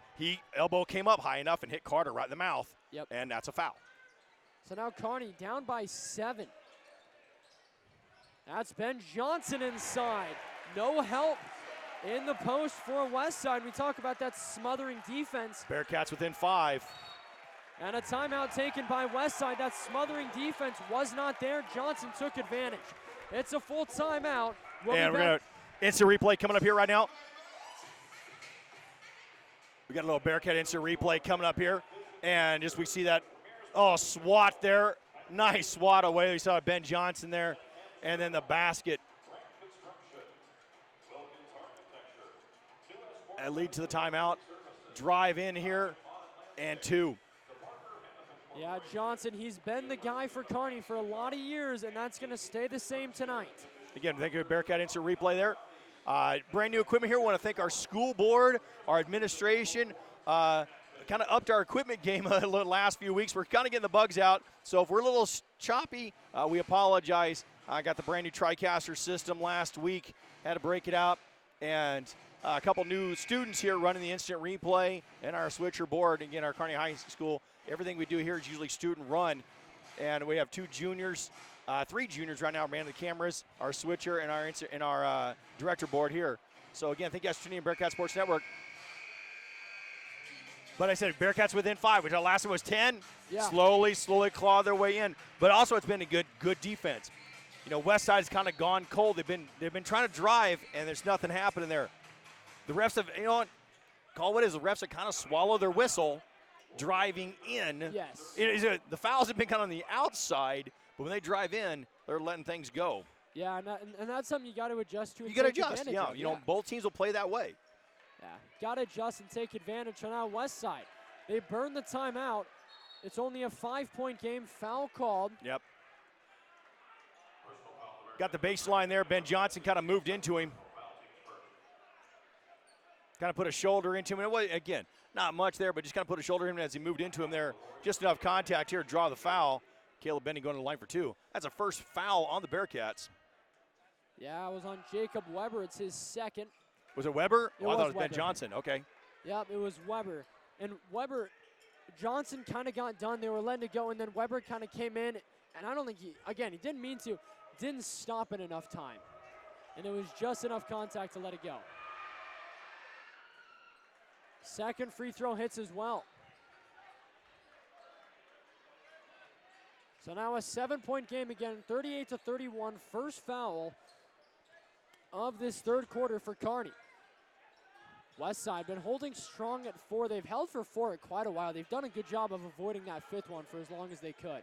elbow came up high enough and hit Carter right in the mouth. Yep. And that's a foul. So now Kearney down by 7. That's Ben Johnson inside. No help in the post for Westside. We talk about that smothering defense. Bearcats within 5. And a timeout taken by Westside. That smothering defense was not there. Johnson took advantage. It's a full timeout. And we're going to instant replay coming up here right now. We got a little Bearcat instant replay coming up here. And we see that, swat there. Nice swat away. We saw Ben Johnson there. And then the basket. And lead to the timeout. Drive in here. And 2. Yeah, Johnson, he's been the guy for Kearney for a lot of years, and that's going to stay the same tonight. Again, thank you, Bearcat instant replay there. Brand new equipment here. We want to thank our school board, our administration, kind of upped our equipment game the last few weeks. We're kind of getting the bugs out. So if we're a little choppy, we apologize. I got the brand new TriCaster system last week. Had to break it out. And a couple new students here running the instant replay and our switcher board. Again, our Kearney High School, everything we do here is usually student run. And we have 3 juniors right now manning the cameras, our switcher, and our director board here. So again, thank you guys for tuning in Bearcat Sports Network. But I said Bearcats within 5, which our last one was 10. Yeah. Slowly claw their way in. But also it's been a good defense. You know, Westside's kind of gone cold. They've been trying to drive, and there's nothing happening there. The refs have, you know what, call what it is. The refs have kind of swallowed their whistle driving in. Yes. The fouls have been kind of on the outside, but when they drive in, they're letting things go. Yeah, and that's something you got to adjust to. You got to adjust, yeah. You know, both teams will play that way. Yeah, got to adjust and take advantage. So now Westside, they burn the timeout. It's only a 5-point game. Foul called. Yep. Got the baseline there. Ben Johnson kind of moved into him. Kind of put a shoulder into him. It was, again, not much there, but just kind of put a shoulder in him as he moved into him there. Just enough contact here to draw the foul. Caleb Benning going to the line for 2. That's a first foul on the Bearcats. Yeah, it was on Jacob Weber. It's his second. Was it Weber? It I was thought it was Weber. Ben Johnson. Okay. Yep, it was Weber. And Weber, Johnson kind of got done. They were letting it go, and then Weber kind of came in. And I don't think he didn't mean to, didn't stop in enough time. And it was just enough contact to let it go. Second free throw hits as well. So now a 7-point game again, 38-31, first foul of this third quarter for Kearney. Westside been holding strong at 4. They've held for 4 at quite a while. They've done a good job of avoiding that 5th one for as long as they could.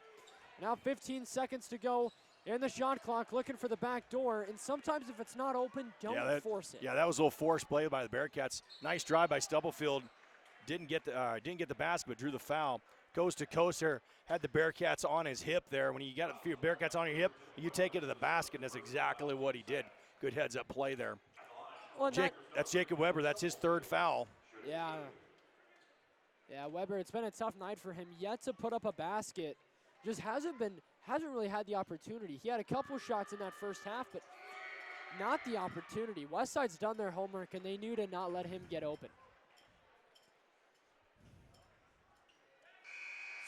Now 15 seconds to go in the shot clock, looking for the back door. And sometimes if it's not open, don't force it. Yeah, that was a little forced play by the Bearcats. Nice drive by Stubblefield. Didn't get the basket, but drew the foul. Coast to coast there. Had the Bearcats on his hip there. When you got a few Bearcats on your hip, you take it to the basket, and that's exactly what he did. Good heads-up play there. Well, that's Jacob Weber. That's his 3rd foul. Yeah. Yeah, Weber, it's been a tough night for him. Yet to put up a basket. Just hasn't really had the opportunity. He had a couple shots in that first half, but not the opportunity. Westside's done their homework, and they knew to not let him get open.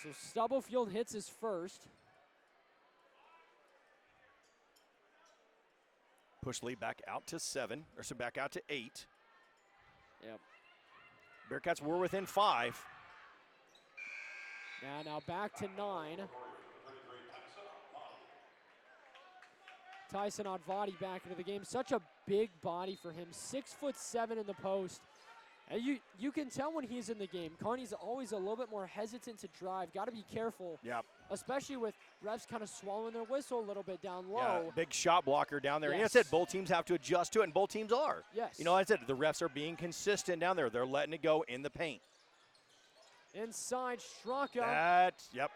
So Stubblefield hits his first. Push lead back out to 7, or so back out to 8. Yep. Bearcats were within 5. Now back to 9. Tyson Advadi back into the game. Such a big body for him. 6'7" in the post. And you can tell when he's in the game. Kearney's always a little bit more hesitant to drive. Got to be careful. Yep. Especially with refs kind of swallowing their whistle a little bit down low. Yeah, big shot blocker down there. Yes. And I said both teams have to adjust to it, and both teams are. Yes. You know, I said the refs are being consistent down there. They're letting it go in the paint. Inside, Straka. Yep.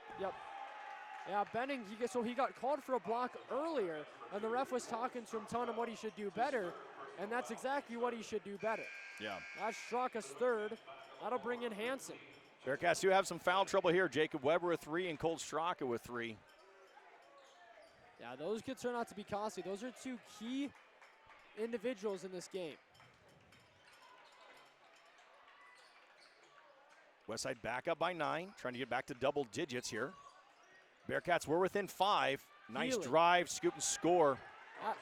Yeah, Benning, he got called for a block earlier, and the ref was talking to him, telling him what he should do better, and that's exactly what he should do better. Yeah. That's Straka's 3rd. That'll bring in Hansen. Bearcats do have some foul trouble here. Jacob Weber with 3 and Colt Straka with 3. Yeah, those could turn out to be costly. Those are 2 key individuals in this game. Westside back up by 9, trying to get back to double digits here. Bearcats were within 5. Nice Healy. drive, scoop and score.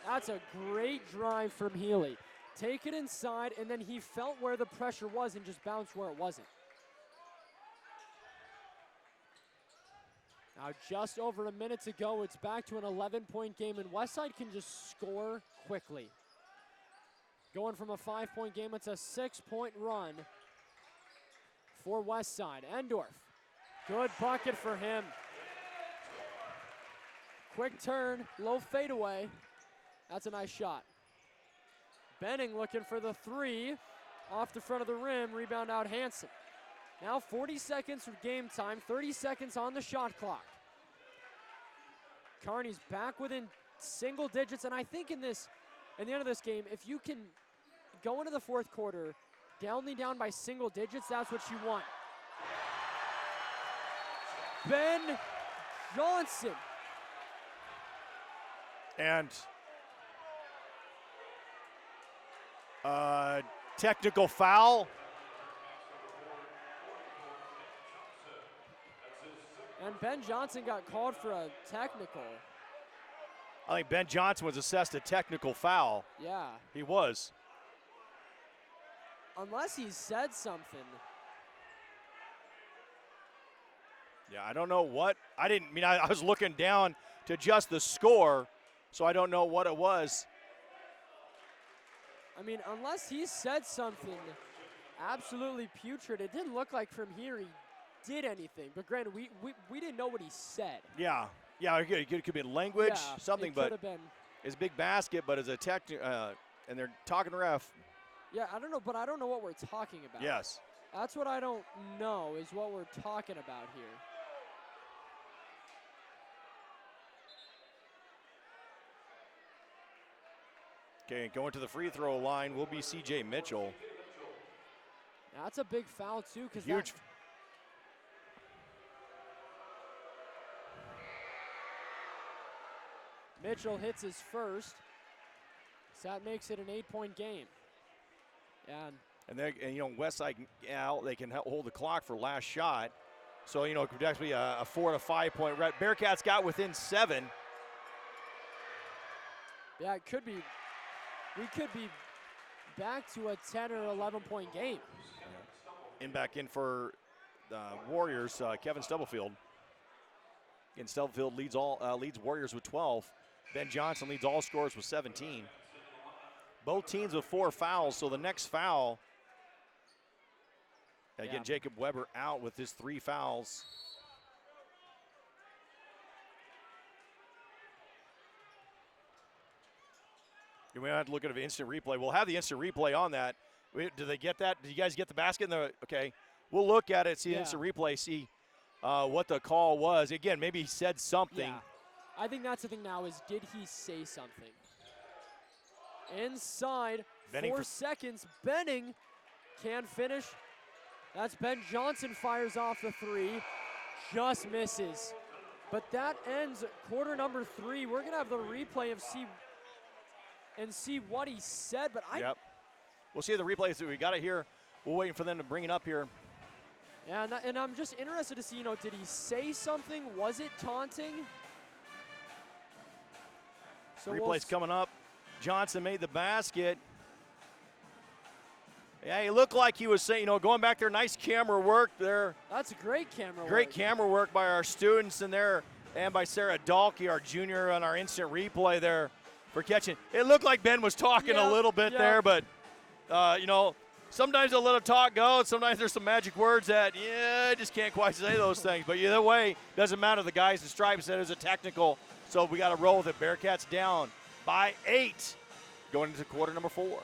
That's a great drive from Healy. Take it inside, and then he felt where the pressure was and just bounced where it wasn't. Now just over a minute to go. It's back to an 11-point game, and Westside can just score quickly. Going from a 5-point game, it's a 6-point run for Westside. Endorf, good bucket for him. Quick turn, low fadeaway. That's a nice shot. Benning looking for the 3. Off the front of the rim, rebound out Hansen. Now 40 seconds of game time, 30 seconds on the shot clock. Kearney's back within single digits, and I think in the end of this game, if you can go into the 4th quarter only down by single digits, that's what you want. Ben Johnson. And technical foul. And Ben Johnson got called for a technical. I think Ben Johnson was assessed a technical foul. Yeah. He was. Unless he said something. Yeah, I don't know what. I was looking down to just the score, so I don't know what it was. I mean, unless he said something absolutely putrid, it didn't look like from here he did anything. But granted, we didn't know what he said. Yeah, it could be language, Yeah, something, it could but have been. it's big basket, but as a and they're talking ref. Yeah, I don't know, but I don't know what we're talking about. Yes. That's what I don't know, is what we're talking about here. Okay, going to the free throw line will be CJ Mitchell. That's a big foul, too, because Huge. Mitchell hits his first, so that makes it an 8-point game. And Westside, they can hold the clock for last shot. So, it could actually be a 4 to 5 point. Bearcats got within 7. Yeah, it could be. We could be back to a 10 or 11-point game. Back in for the Warriors, Kevin Stubblefield. And Stubblefield leads Warriors with 12. Ben Johnson leads all scorers with 17. Both teams with 4 fouls, so the next foul. Again, Jacob Weber out with his 3 fouls. We have to look at an instant replay. We'll have the instant replay on that. Do they get that? Did you guys get the basket? Okay. We'll look at it, see the instant replay, see what the call was. Again, maybe he said something. Yeah. I think that's the thing now is, did he say something? Inside, Benning 4 seconds. Benning can finish. That's Ben Johnson fires off the 3. Just misses. But that ends quarter number 3. We're going to have the replay of see what he said. But We'll see the replay. So we got it here. We're waiting for them to bring it up here. Yeah, and I'm just interested to see, did he say something? Was it taunting? So Replay's coming up. Johnson made the basket. Yeah, he looked like he was saying, going back there, nice camera work there. That's great camera work. Great camera work by our students in there and by Sarah Dalkey, our junior, on our instant replay there for catching. It looked like Ben was talking a little bit there, but, sometimes a little talk goes. Sometimes there's some magic words that, I just can't quite say those things. But either way, doesn't matter. The guys in stripes said it was a technical, so we got to roll with it. Bearcats down by 8 going into quarter number 4.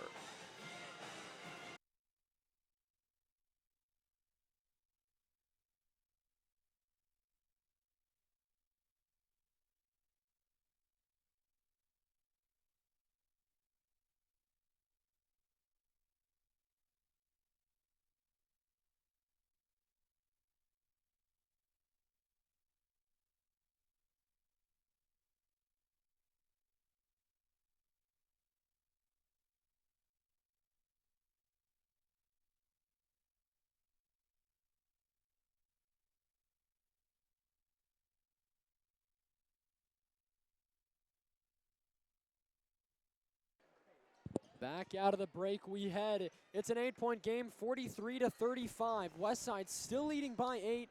Back out of the break we head. It's an 8-point game, 43-35. Westside still leading by 8.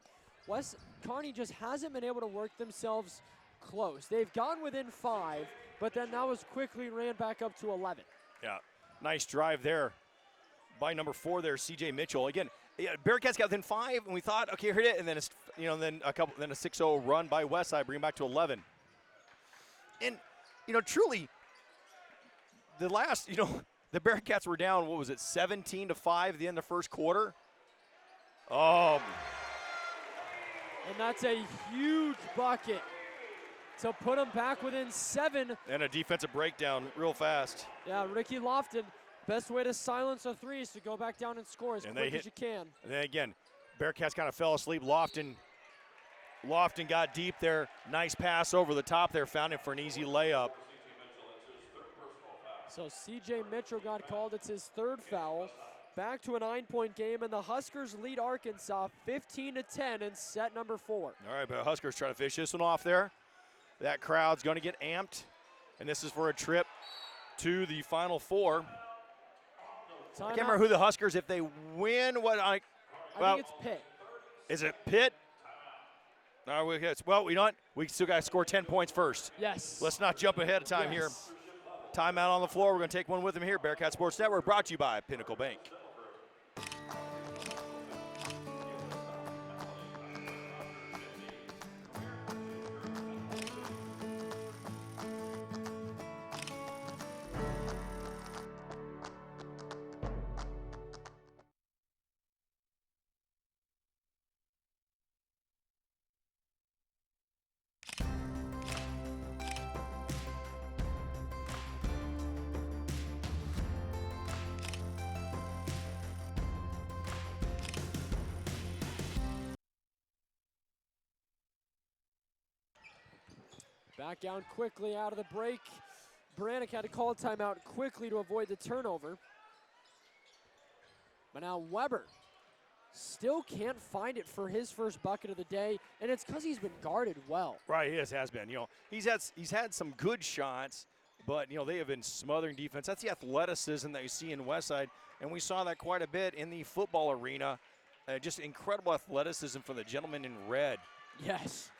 Kearney just hasn't been able to work themselves close. They've gone within 5, but then that was quickly ran back up to 11. Yeah, nice drive there by number 4 there, CJ Mitchell. Again, Bearcats got within 5, and we thought, okay, hit it, and then then a 6-0 run by Westside, bring back to 11. And truly, the last, the Bearcats were down, 17-5 at the end of the first quarter? And that's a huge bucket to put them back within 7. And a defensive breakdown real fast. Yeah, Ricky Lofton, best way to silence a 3 is to go back down and score as quick as you can. And then again, Bearcats kind of fell asleep. Lofton Lofton got deep there. Nice pass over the top there. Found him for an easy layup. So C.J. Mitchell got called. It's his third foul. Back to a 9-point game, and the Huskers lead Arkansas 15-10 in set number 4. All right, but Huskers try to finish this one off there. That crowd's going to get amped, and this is for a trip to the Final Four. I can't remember who the Huskers, if they win, I think it's Pitt. Is it Pitt? No, well, you know what? We still got to score 10 points first. Yes. Let's not jump ahead of time here. Timeout on the floor. We're going to take one with them here. Bearcat Sports Network brought to you by Pinnacle Bank. Back down quickly out of the break. Baranek had to call a timeout quickly to avoid the turnover. But now Weber still can't find it for his first bucket of the day, and it's because he's been guarded well. Right, he has been. You know, he's had some good shots, but you know they have been smothering defense. That's the athleticism that you see in Westside, and we saw that quite a bit in the football arena. Just incredible athleticism for the gentleman in red. Yes.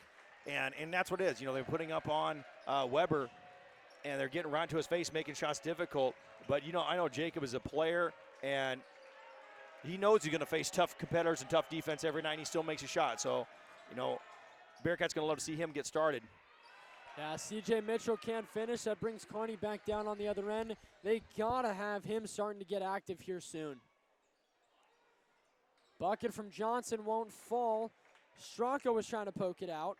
And that's what it is. You know, they're putting up on Weber, and they're getting right to his face, making shots difficult. But, you know, I know Jacob is a player, and he knows he's going to face tough competitors and tough defense every night, and he still makes a shot. So, you know, Bearcats going to love to see him get started. Yeah, C.J. Mitchell can't finish. That brings Kearney back down on the other end. They got to have him starting to get active here soon. Bucket from Johnson won't fall. Straka was trying to poke it out.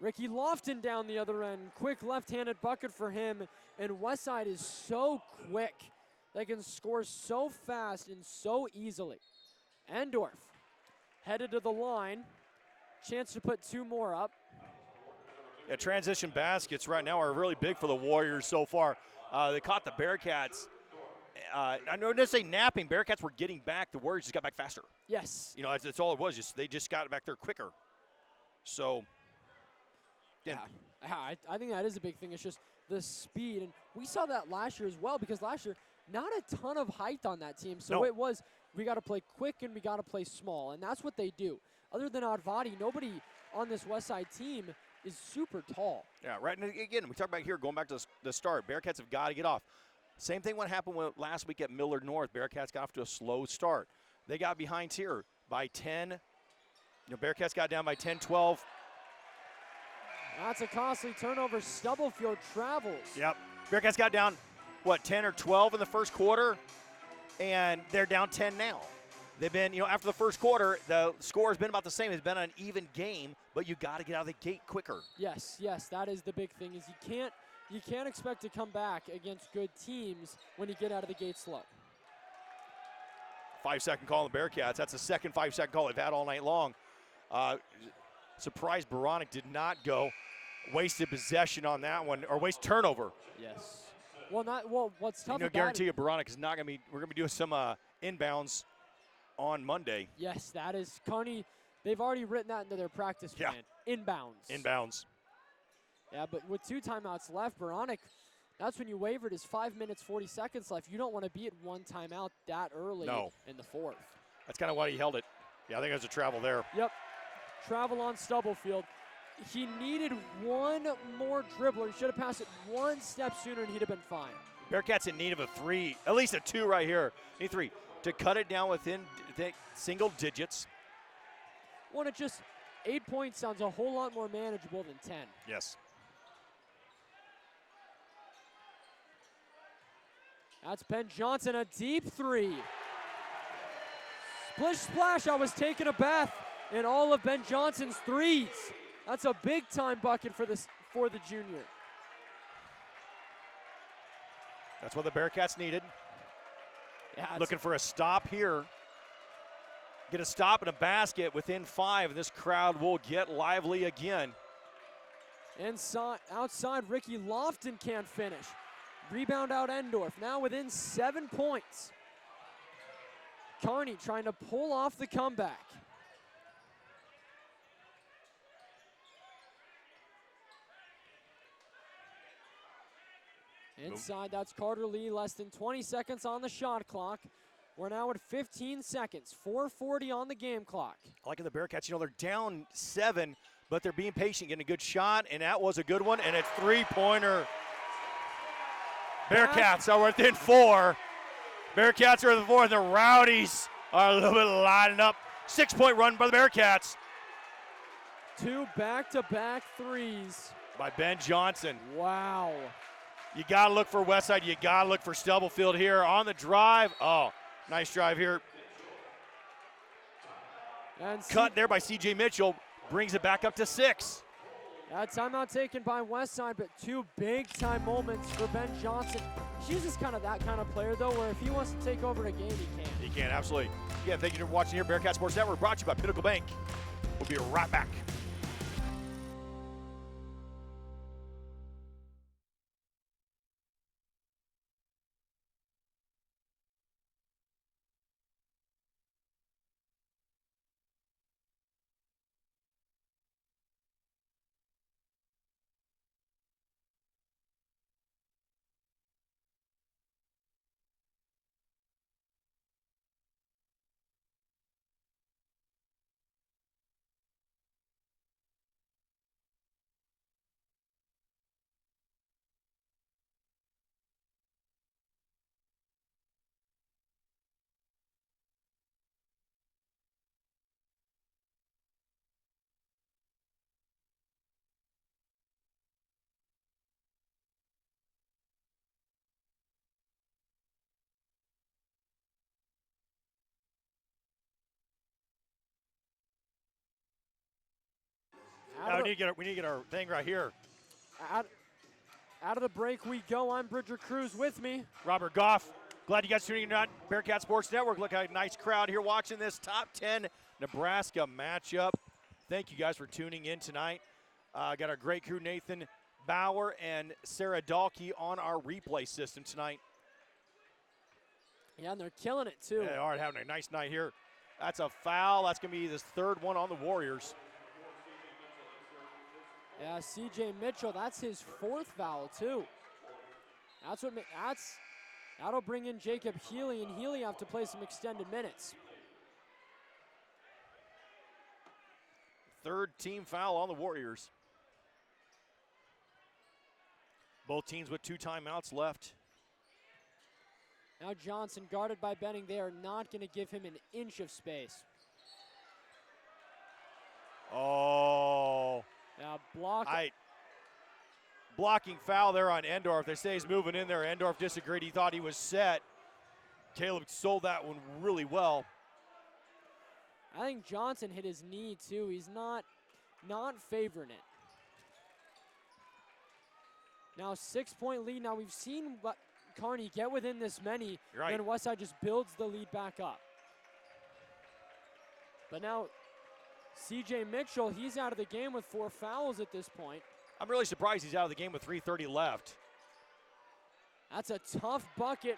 Ricky Lofton down the other end. Quick left-handed bucket for him. And Westside is so quick. They can score so fast and so easily. Endorf headed to the line. Chance to put 2 more up. Yeah, transition baskets right now are really big for the Warriors so far. They caught the Bearcats. I don't want to say napping. Bearcats were getting back. The Warriors just got back faster. Yes. You know, that's all it was. They just got back there quicker. So, yeah, I think that is a big thing. It's just the speed. And we saw that last year as well, because last year, not a ton of height on that team. So it was, we got to play quick and we got to play small. And that's what they do. Other than Advati, nobody on this Westside team is super tall. Yeah, right. And again, we talk about here, going back to the start, Bearcats have got to get off. Same thing what happened last week at Millard North. Bearcats got off to a slow start. They got behind here by 10. You know, Bearcats got down by 10, 12. That's a costly turnover. Stubblefield travels. Yep. Bearcats got down, 10 or 12 in the first quarter, and they're down 10 now. They've been, after the first quarter, the score has been about the same. It's been an even game, but you got to get out of the gate quicker. Yes, that is the big thing, is you can't expect to come back against good teams when you get out of the gate slow. 5-second call on the Bearcats. That's the second 5-second call they've had all night long. Surprised Baranek did not go. Wasted possession on that one, or waste turnover. Yes. What's tough about guarantee you Baranek is not going to be, we're going to be doing some inbounds on Monday. Yes, that is Kearney. They've already written that into their practice plan. Inbounds. Yeah, but with 2 timeouts left, Baranek, that's when you wavered, is 5 minutes, 40 seconds left. You don't want to be at 1 timeout that early in the 4th. That's kind of why he held it. Yeah, I think there's a travel there. Yep. Travel on Stubblefield. He needed 1 more dribbler. He should have passed it 1 step sooner and he'd have been fine. Bearcats in need of a 3, at least a 2 right here. Need 3 to cut it down within single digits. Well, it just 8 points sounds a whole lot more manageable than 10. Yes. That's Ben Johnson, a deep 3. Splish splash, I was taking a bath in all of Ben Johnson's 3s. That's a big time bucket for the junior. That's what the Bearcats needed. Yeah, looking for a stop here. get a stop and a basket within 5. This crowd will get lively again. Outside, Ricky Lofton can't finish. Rebound out Endorf, now within 7 points. Kearney trying to pull off the comeback. Inside, that's Carter Lee, less than 20 seconds on the shot clock. We're now at 15 seconds, 4:40 on the game clock. I like the Bearcats, they're down 7, but they're being patient, getting a good shot, and that was a good one, and it's 3-pointer. Bearcats are within 4. Bearcats are within 4, and the Rowdies are a little bit lining up. 6-point run by the Bearcats. 2 back-to-back threes. By Ben Johnson. Wow. You got to look for Westside. You got to look for Stubblefield here on the drive. Oh, nice drive here. And cut there by C.J. Mitchell. Brings it back up to 6. Timeout taken by Westside, but 2 big-time moments for Ben Johnson. She's just kind of that kind of player, though, where if he wants to take over the game, he can. He can, absolutely. Yeah, thank you for watching here. Bearcat Sports Network brought to you by Pinnacle Bank. We'll be right back. Now we need to get our thing right here. Out of the break we go. I'm Bridger Cruz, with me, Robert Goff. Glad you guys tuning in on Bearcat Sports Network. Look at a nice crowd here watching this top 10 Nebraska matchup. Thank you guys for tuning in tonight. Got our great crew, Nathan Bauer and Sarah Dahlke, on our replay system tonight. Yeah, and they're killing it too. Yeah, they are having a nice night here. That's a foul. That's going to be this 3rd one on the Warriors. Yeah, C.J. Mitchell, that's his 4th foul too. That'll bring in Jacob Healy, and Healy have to play some extended minutes. 3rd team foul on the Warriors. Both teams with 2 timeouts left. Now Johnson guarded by Benning. They are not going to give him an inch of space. Oh. Now blocking foul there on Endorf. They say he's moving in there. Endorf disagreed. He thought he was set. Caleb sold that one really well. I think Johnson hit his knee too. He's not favoring it. Now 6-point lead. Now we've seen Kearney get within this many, right. Then Westside just builds the lead back up. But now C.J. Mitchell, he's out of the game with 4 fouls at this point. I'm really surprised he's out of the game with 3:30 left. That's a tough bucket.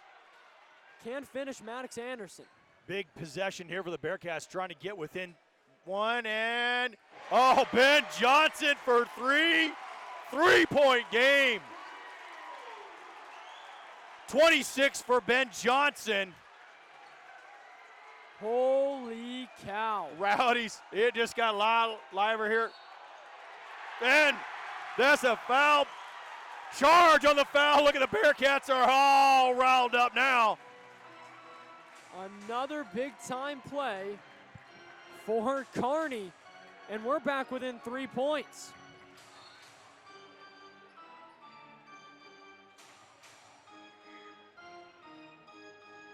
Can't finish Maddox Anderson. Big possession here for the Bearcats, trying to get within 1, and Ben Johnson for 3. 3-point game. 26 for Ben Johnson. Holy cow. Rowdies, it just got liver here. And that's a foul. Charge on the foul. Look at the Bearcats are all riled up now. Another big time play for Kearney, and we're back within 3 points.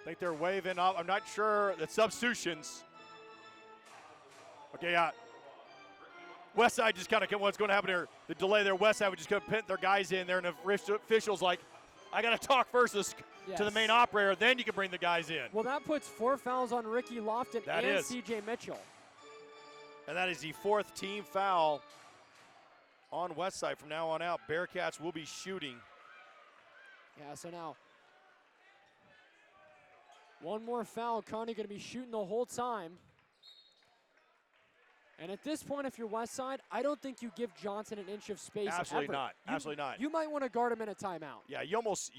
I think they're waving up. I'm not sure. The substitutions. Okay, yeah. Westside just kind of, what's going to happen here? The delay there. Westside would just going to pin their guys in there, and the officials like, I got to talk first to the main operator, then you can bring the guys in. Well, that puts 4 fouls on Ricky Lofton and C.J. Mitchell. And that is the 4th team foul on Westside. From now on out, Bearcats will be shooting. Yeah, so now one more foul. Kearney going to be shooting the whole time. And at this point, if you're Westside, I don't think you give Johnson an inch of space. Absolutely ever. not. Absolutely not. You might want to guard him in a timeout. Yeah, you almost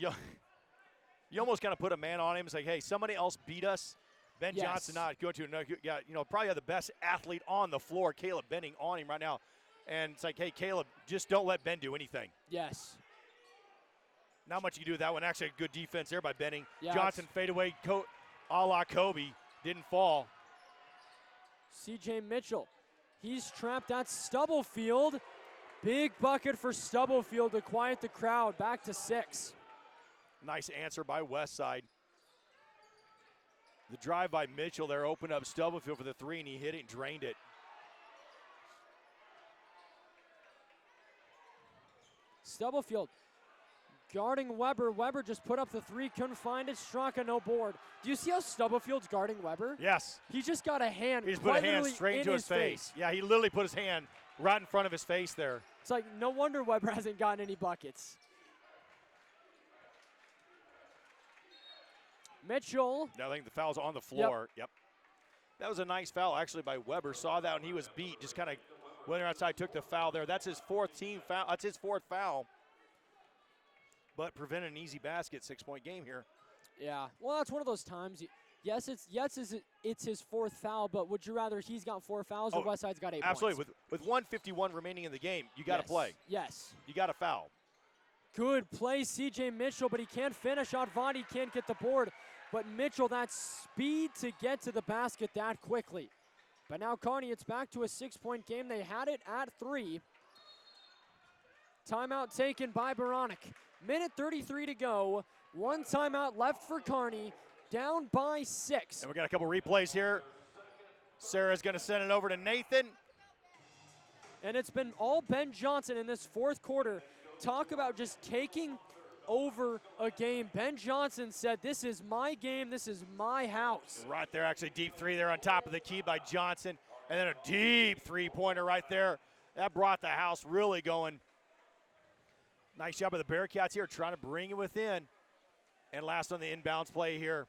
kind of put a man on him and say, hey, somebody else beat us. Ben Johnson not going to. No, probably have the best athlete on the floor, Caleb Benning, on him right now. And it's like, hey, Caleb, just don't let Ben do anything. Yes. Not much you can do with that one. Actually, a good defense there by Benning. Yeah, Johnson fadeaway, a la Kobe. Didn't fall. C.J. Mitchell. He's trapped at Stubblefield. Big bucket for Stubblefield to quiet the crowd. Back to 6. Nice answer by Westside. The drive by Mitchell there opened up Stubblefield for the 3, and he hit it and drained it. Stubblefield guarding Weber. Weber just put up the 3, couldn't find it. Straka, no board. Do you see how Stubblefield's guarding Weber? Yes. He just got a hand. He just put a hand straight into his face. Yeah, he literally put his hand right in front of his face there. It's like, no wonder Weber hasn't gotten any buckets. Mitchell. I think the foul's on the floor. Yep. That was a nice foul actually by Weber. Saw that when he was beat. Just kind of went outside, took the foul there. That's his 4th team foul. That's his 4th foul. But prevented an easy basket, 6-point game here. Yeah. Well, that's one of those times. Yes, it's his 4th foul, but would you rather he's got 4 fouls or Westside's got 8 absolutely. points? With 1:51 remaining in the game, you got to play. Yes. You got to foul. Good play, C.J. Mitchell, but he can't finish. Advani can't get the board. But Mitchell, that speed to get to the basket that quickly. But now Kearney, it's back to a 6-point game. They had it at 3. Timeout taken by Baranek. Minute 33 to go. 1 timeout left for Kearney. Down by 6. And we got a couple replays here. Sarah's going to send it over to Nathan. And it's been all Ben Johnson in this 4th quarter. Talk about just taking over a game. Ben Johnson said, this is my game, this is my house. Right there, actually deep 3 there on top of the key by Johnson. And then a deep 3-pointer right there. That brought the house really going. Nice job of the Bearcats here trying to bring it within. And last on the inbounds play here.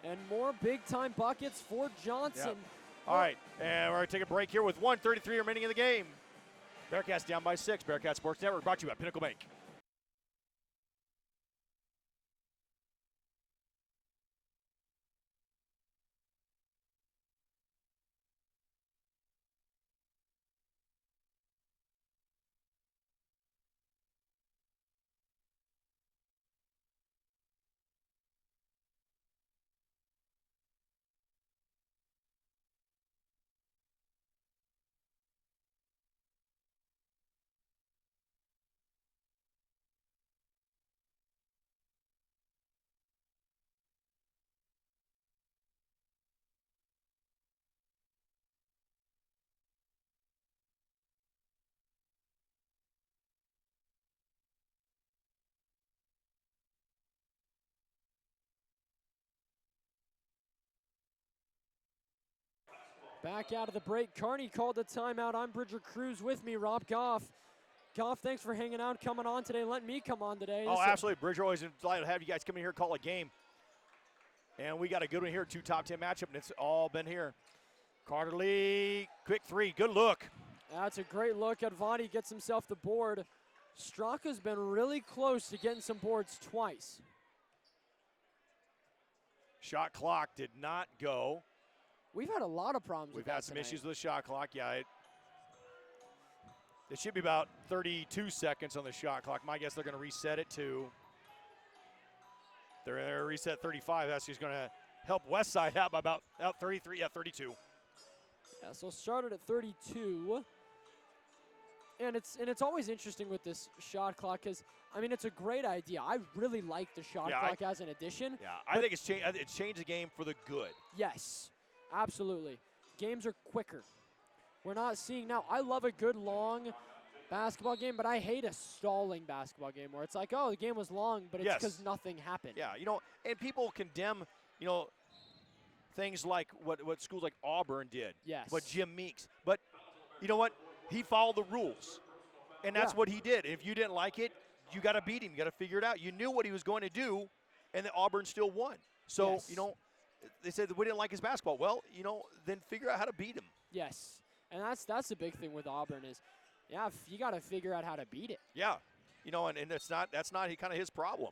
And more big-time buckets for Johnson. Yep. All right, and we're going to take a break here with 1:33 remaining in the game. Bearcats down by 6. Bearcat Sports Network brought to you by Pinnacle Bank. Back out of the break. Kearney called the timeout. I'm Bridger Cruz, with me, Rob Goff. Goff, thanks for hanging out, coming on today. Let me come on today. Oh, absolutely. Bridger, always delighted to have you guys come in here, call a game. And we got a good one here, 2 top 10 matchup, and it's all been here. Carter Lee, quick 3, good look. That's a great look. Advani gets himself the board. Straka's been really close to getting some boards twice. Shot clock did not go. We've had a lot of problems with that We've had some tonight. issues with the shot clock. Yeah, it should be about 32 seconds on the shot clock. My guess they're going to reset it to. They're going to reset 35. That's just going to help Westside out by about 33. Yeah, 32. Yeah, so started at 32. And it's always interesting with this shot clock because, I mean, it's a great idea. I really like the shot clock as an addition. Yeah, I think it's changed the game for the good. Yes, absolutely. Games are quicker. we're not seeing now. I love a good long basketball game, but I hate a stalling basketball game where it's like, oh, the game was long, but it's because nothing happened. Yeah, and people condemn, things like what schools like Auburn did. Yes. What Jim Meeks. But you know what? He followed the rules, and that's what he did. If you didn't like it, you got to beat him. You got to figure it out. You knew what he was going to do, and the Auburn still won. So, they said that we didn't like his basketball. Well, then figure out how to beat him. Yes, and that's the big thing with Auburn is, you got to figure out how to beat it. Yeah, and that's not kind of his problem.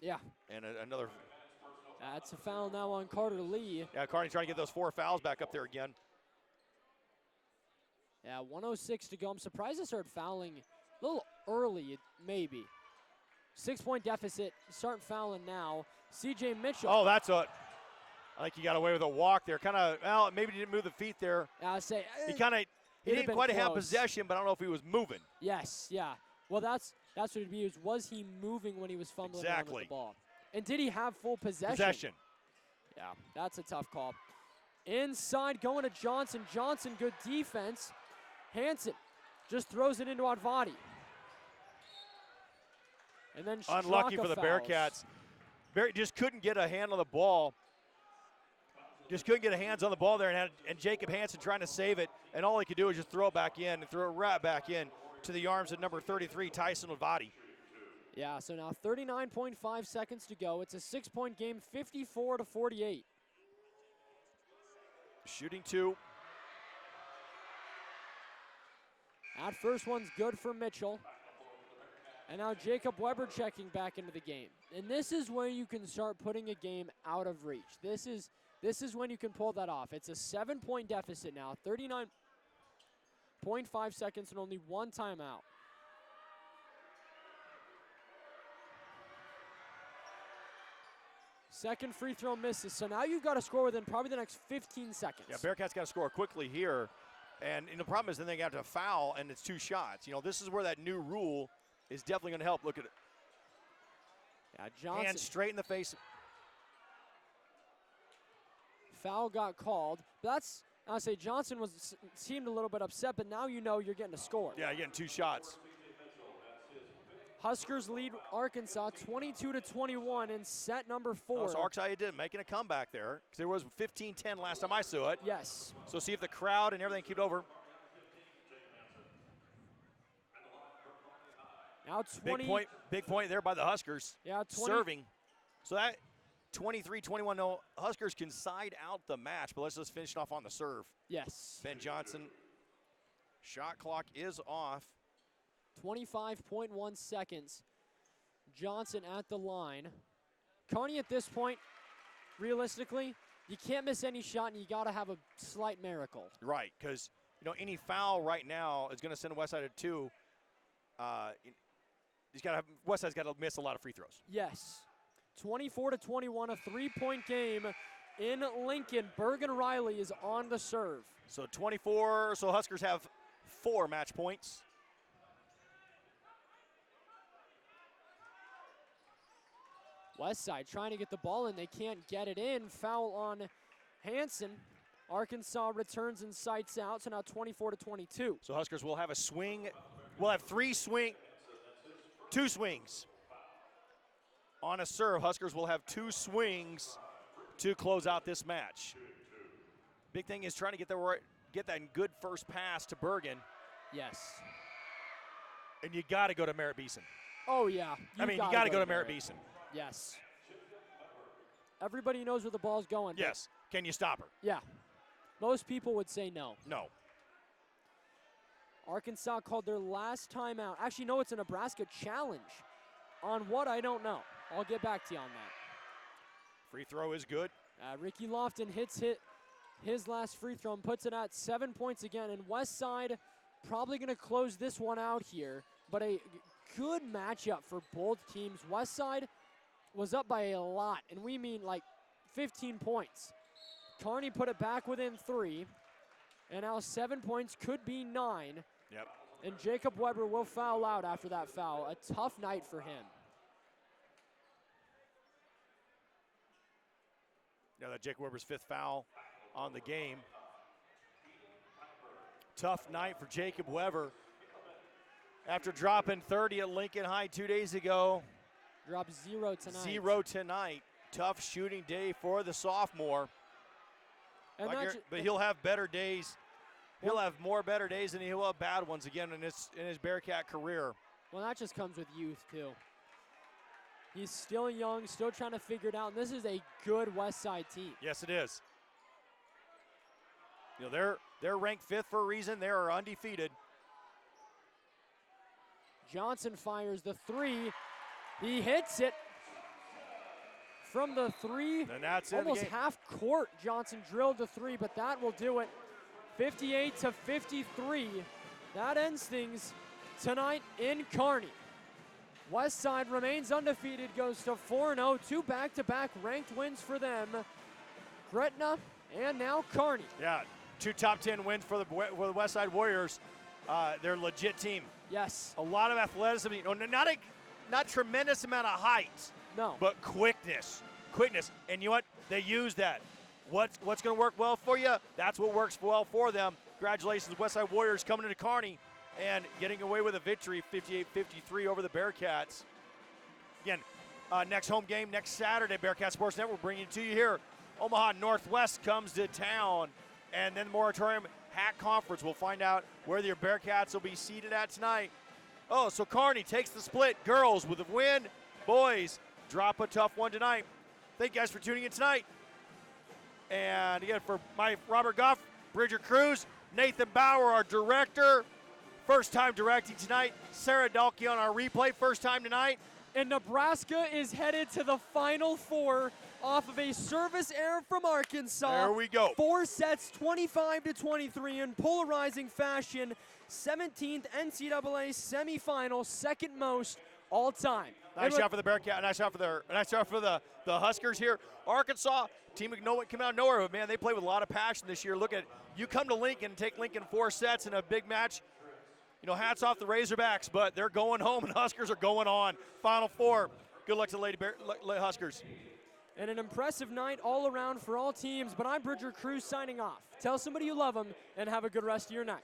Yeah. And another. That's a foul now on Carter Lee. Yeah, Kearney trying to get those 4 fouls back up there again. Yeah, 1:06 to go. I'm surprised they started fouling a little early, maybe. 6-point deficit. Start fouling now. C.J. Mitchell. Oh, I think he got away with a walk there. Maybe he didn't move the feet there. I say he didn't quite have possession, but I don't know if he was moving. Yes, yeah. Well, that's what it'd be. Was he moving when he was fumbling around with the ball? And did he have full possession? Yeah, that's a tough call. Inside going to Johnson. Johnson, good defense. Hansen just throws it into Advati. And then unlucky Straka for the fouls. Bearcats. Just couldn't get a hand on the ball. Just couldn't get a hands on the ball there, and Jacob Hansen trying to save it, and all he could do was just throw it back in and throw it right back in to the arms of number 33, Tyson Advati. Yeah, so now 39.5 seconds to go. It's a 6-point game, 54-48. Shooting 2. That first one's good for Mitchell. And now Jacob Weber checking back into the game. And this is where you can start putting a game out of reach. This is when you can pull that off. It's a 7-point deficit now, 39.5 seconds and only 1 timeout. Second free throw misses. So now you've got to score within probably the next 15 seconds. Yeah, Bearcats got to score quickly here. And the problem is then they got to foul, and it's 2 shots. This is where that new rule is definitely going to help. Look at it. Yeah, Johnson. Hand straight in the face. Foul got called. I'll say Johnson seemed a little bit upset, but now you're getting a score. Yeah, you're getting 2 shots. Huskers lead Arkansas 22-21 in set number 4. So Arkansas did making a comeback there because there was 15-10 last time I saw it. Yes. So see if the crowd and everything keep it over. Now 20. Big point there by the Huskers. Yeah, 20. Serving. So that 23-21. No, Huskers can side out the match, but let's just finish it off on the serve. Yes. Ben Johnson. Shot clock is off. 25.1 seconds. Johnson at the line. Kearney at this point, realistically, you can't miss any shot, and you got to have a slight miracle. Right, because any foul right now is going to send Westside to 2. Westside's got to miss a lot of free throws. Yes. 24-21, a 3-point game in Lincoln. Bergen Riley is on the serve. So 24. So Huskers have 4 match points. Westside trying to get the ball in. They can't get it in. Foul on Hansen. Arkansas returns and sights out, so now 24-22. So Huskers will have a swing. We'll have 2 swings. On a serve, Huskers will have 2 swings to close out this match. Big thing is trying to get that good first pass to Bergen. Yes. And you got to go to Merritt Beeson. Oh, yeah. You got to go to Merritt Beeson. Yes. Everybody knows where the ball's going. Yes. Can you stop her? Yeah. Most people would say no. No. Arkansas called their last timeout. Actually, no, it's a Nebraska challenge. On what, I don't know. I'll get back to you on that. Free throw is good. Ricky Lofton hits his last free throw and puts it at 7 points again. And Westside probably going to close this one out here. But a good matchup for both teams. Westside was up by a lot, and we mean like 15 points. Kearney put it back within 3, and now 7 points could be 9. Yep. And Jacob Weber will foul out after that foul. A tough night for him. Yeah, that Jacob Weber's 5th foul on the game. Tough night for Jacob Weber. After dropping 30 at Lincoln High 2 days ago. Drop 0 tonight. 0 tonight. Tough shooting day for the sophomore. And But he'll have better days. He'll have more better days than he will have bad ones again in his Bearcat career. Well, that just comes with youth, too. He's still young, still trying to figure it out, and this is a good Westside team. Yes, it is. You know, they're ranked 5th for a reason. They are undefeated. Johnson fires the 3. He hits it from the 3. And that's it. Almost half court. Johnson drilled the 3, but that will do it. 58-53. That ends things tonight in Kearney. Westside remains undefeated, goes to 4-0, 2 back-to-back ranked wins for them. Gretna and now Kearney. Yeah, 2 top 10 wins for the Westside Warriors. They're a legit team. Yes. A lot of athleticism, you know, not tremendous amount of height. No. But quickness. And you know what? They use that. What's going to work well for you? That's what works well for them. Congratulations, Westside Warriors coming into Kearney and getting away with a victory, 58-53 over the Bearcats. Again, next home game next Saturday, Bearcat Sports Network bringing it to you here. Omaha Northwest comes to town, and then the Moratorium Hat Conference. We'll find out where the Bearcats will be seated at tonight. Oh, so Kearney takes the split. Girls with a win. Boys drop a tough one tonight. Thank you guys for tuning in tonight. And again, for my Robert Goff, Bridger Cruz, Nathan Bauer, our director. First time directing tonight. Sarah Dalkey on our replay, first time tonight. And Nebraska is headed to the Final Four off of a service error from Arkansas. There we go. 4 sets, 25-23 in polarizing fashion. 17th NCAA semifinal, second most all time. Nice shot for the Bearcat. Nice shot for the Huskers here. Arkansas team came out of nowhere, but man, they play with a lot of passion this year. Look at you come to Lincoln and take Lincoln 4 sets in a big match. You know, hats off the Razorbacks, but they're going home and Huskers are going on. Final Four. Good luck to the Lady Huskers. And an impressive night all around for all teams, but I'm Bridger Cruz signing off. Tell somebody you love them and have a good rest of your night.